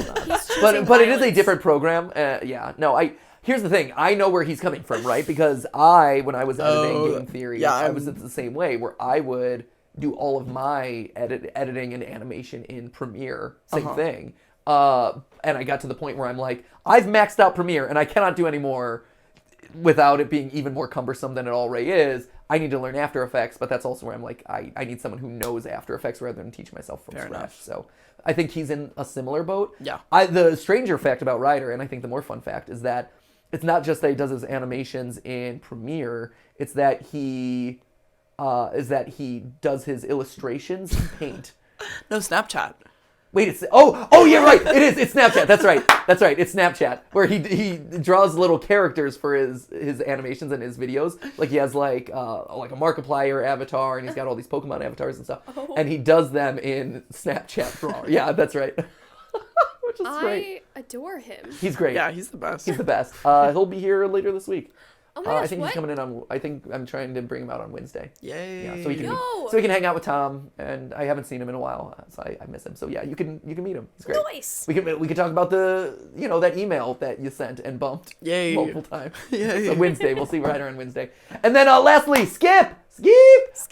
not. but it is a different program. Here's the thing. I know where he's coming from, right? Because when I was editing Game Theory, I was the same way, where I would do all of my editing and animation in Premiere. Same thing. And I got to the point where I'm like, I've maxed out Premiere, and I cannot do any more without it being even more cumbersome than it already is. I need to learn After Effects, but that's also where I'm like, I need someone who knows After Effects rather than teach myself from scratch. So I think he's in a similar boat. Yeah. The stranger fact about Ryder, and I think the more fun fact, is that it's not just that he does his animations in Premiere, it's that he does his illustrations in Paint. No, Snapchat. Wait, you're right. It is. It's Snapchat. That's right. It's Snapchat, where he draws little characters for his animations and his videos. Like he has like a Markiplier avatar, and he's got all these Pokemon avatars and stuff, and he does them in Snapchat draw. Yeah, that's right. Which is great. I adore him. He's great. Yeah, he's the best. He's the best. He'll be here later this week. Oh my gosh, I think he's coming in I think I'm trying to bring him out on Wednesday. Yay. Yeah, so he can hang out with Tom, and I haven't seen him in a while, so I miss him. So yeah, you can meet him. It's great. Nice. We can talk about that email that you sent and bumped multiple times. Yay. So Wednesday, we'll see Ryder on Wednesday. And then lastly, Skip.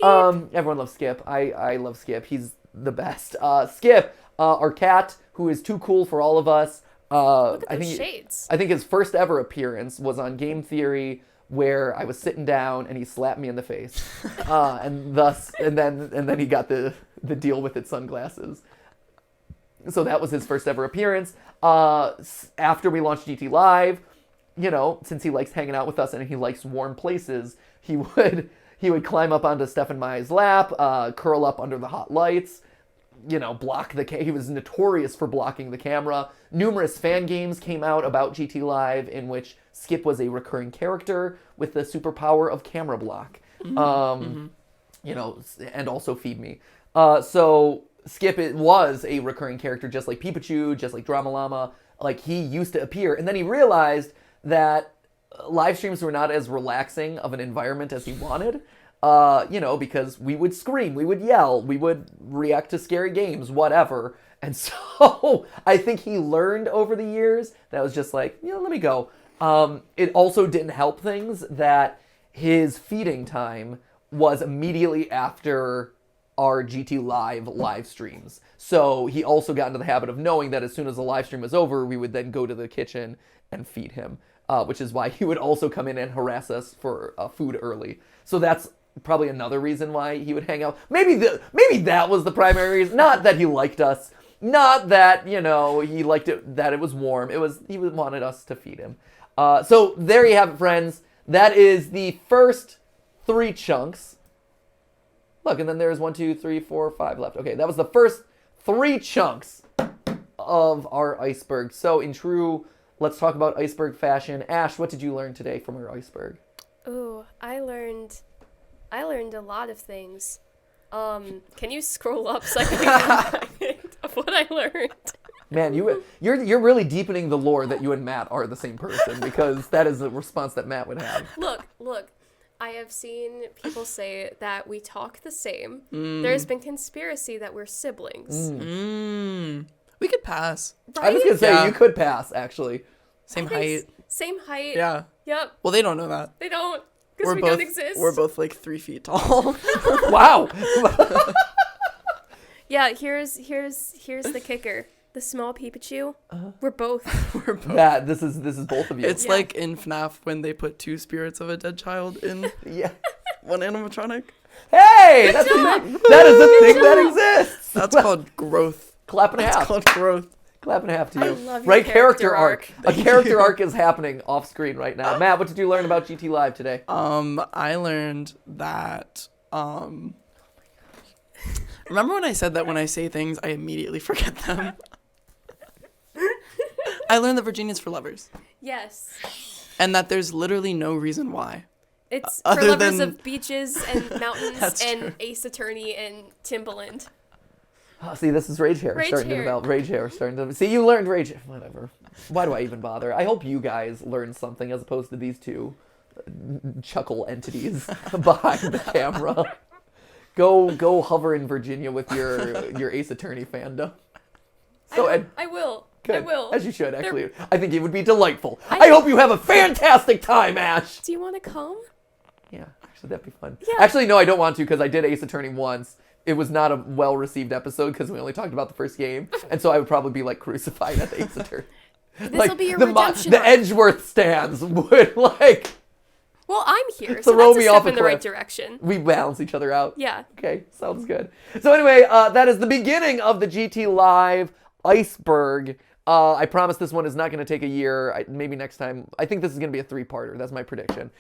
Everyone loves Skip. I love Skip. He's the best. Skip, our cat, who is too cool for all of us. Look at those shades. I think his first ever appearance was on Game Theory, where I was sitting down and he slapped me in the face, and then he got the deal with it sunglasses. So that was his first ever appearance. After we launched GTLive, since he likes hanging out with us and he likes warm places, he would climb up onto Steph and Maya's lap, curl up under the hot lights, block he was notorious for blocking the camera. Numerous fan games came out about GTLive in which Skip was a recurring character with the superpower of camera block. And also feed me. So Skip was a recurring character, just like Pikachu, just like Drama Llama. Like, he used to appear, and then he realized that live streams were not as relaxing of an environment as he wanted. Because we would scream, we would yell, we would react to scary games, whatever. And so I think he learned over the years that was just like, let me go. It also didn't help things that his feeding time was immediately after our GTLive live streams. So he also got into the habit of knowing that as soon as the live stream was over, we would then go to the kitchen and feed him, which is why he would also come in and harass us for food early. So that's probably another reason why he would hang out. Maybe that was the primary reason. Not that he liked us. Not that, he liked it, that it was warm. He wanted us to feed him. So there you have it, friends. That is the first 3 chunks. Look, and then there's 1, 2, 3, 4, 5 left. Okay, that was the first 3 chunks of our iceberg. So in true, let's talk about iceberg fashion. Ash, what did you learn today from our iceberg? Ooh, I learned a lot of things. Can you scroll up so I can get of what I learned? Man, you're really deepening the lore that you and Matt are the same person, because that is the response that Matt would have. Look. I have seen people say that we talk the same. There's been conspiracy that we're siblings. We could pass. Right? I was going to say, you could pass, actually. Same height. Same height. Yeah. Yep. Well, they don't know that. They don't. Because we don't exist. We're both like 3 feet tall. Wow. Yeah, here's the kicker. The small Pikachu. We're both. We're both. Yeah, this is both of you. It's like in FNAF when they put 2 spirits of a dead child in yeah. one animatronic. Hey, that's a thing. That is a thing that exists. That's called growth. Clap and a That's half. called growth. Clap and a half to you. I love your Right character arc. A character arc is happening off screen right now. Matt, what did you learn about GT Live today? I learned that remember when I said that when I say things I immediately forget them? I learned that Virginia's for lovers. Yes. And that there's literally no reason why. It's for Other lovers than- of beaches and mountains That's and true. Ace Attorney and Timbaland. Oh, see, this is rage hair Rage starting to hair. develop. Rage hair starting to. See, you learned rage. Whatever. Why do I even bother? I hope you guys learned something as opposed to these two chuckle entities behind the camera. Go hover in Virginia with your Ace Attorney fandom. So I will. good. I will. As you should, actually. I think it would be delightful. I hope you have a fantastic time, Ash. Do you want to come? Yeah, actually, that'd be fun. Yeah. Actually, no, I don't want to because I did Ace Attorney once. It was not a well-received episode because we only talked about the first game, and so I would probably be like crucified at the Ace Attorney. This will be your the redemption the arc. Edgeworth stands would like Well, I'm here, so Throw that's a me step off a in the right cliff. direction. we balance each other out. Yeah. Okay, sounds good. So anyway, that is the beginning of the GT Live Iceberg. I promise this one is not going to take a year. Maybe next time. I think this is going to be a 3-parter. That's my prediction.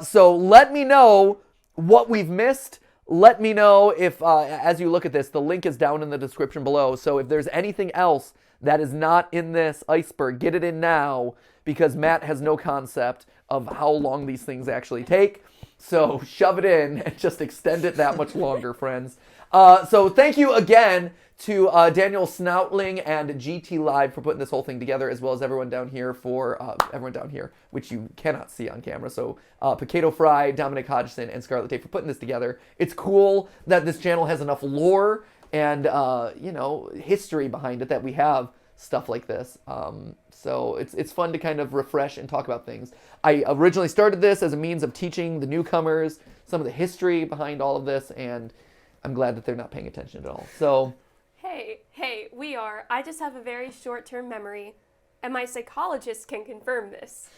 So let me know what we've missed. Let me know if, as you look at this, the link is down in the description below. So if there's anything else that is not in this iceberg, get it in now because Matt has no concept of how long these things actually take. So shove it in and just extend it that much longer, friends. So thank you again to DanielSnoutling and GTLive for putting this whole thing together, as well as everyone down here which you cannot see on camera. So Potato Fry, Dominic Hodgson, and Scarlet Tate for putting this together. It's cool that this channel has enough lore and history behind it that we have stuff like this. So it's fun to kind of refresh and talk about things. I originally started this as a means of teaching the newcomers some of the history behind all of this, and I'm glad that they're not paying attention at all. So. Hey, we are. I just have a very short-term memory, and my psychologist can confirm this.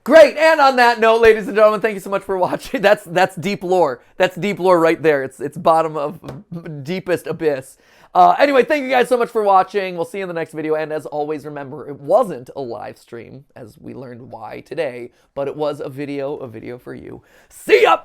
Great, and on that note, ladies and gentlemen, thank you so much for watching. That's deep lore. That's deep lore right there. It's bottom of deepest abyss. Anyway, thank you guys so much for watching. We'll see you in the next video, and as always, remember, it wasn't a live stream, as we learned why today, but it was a video for you. See ya!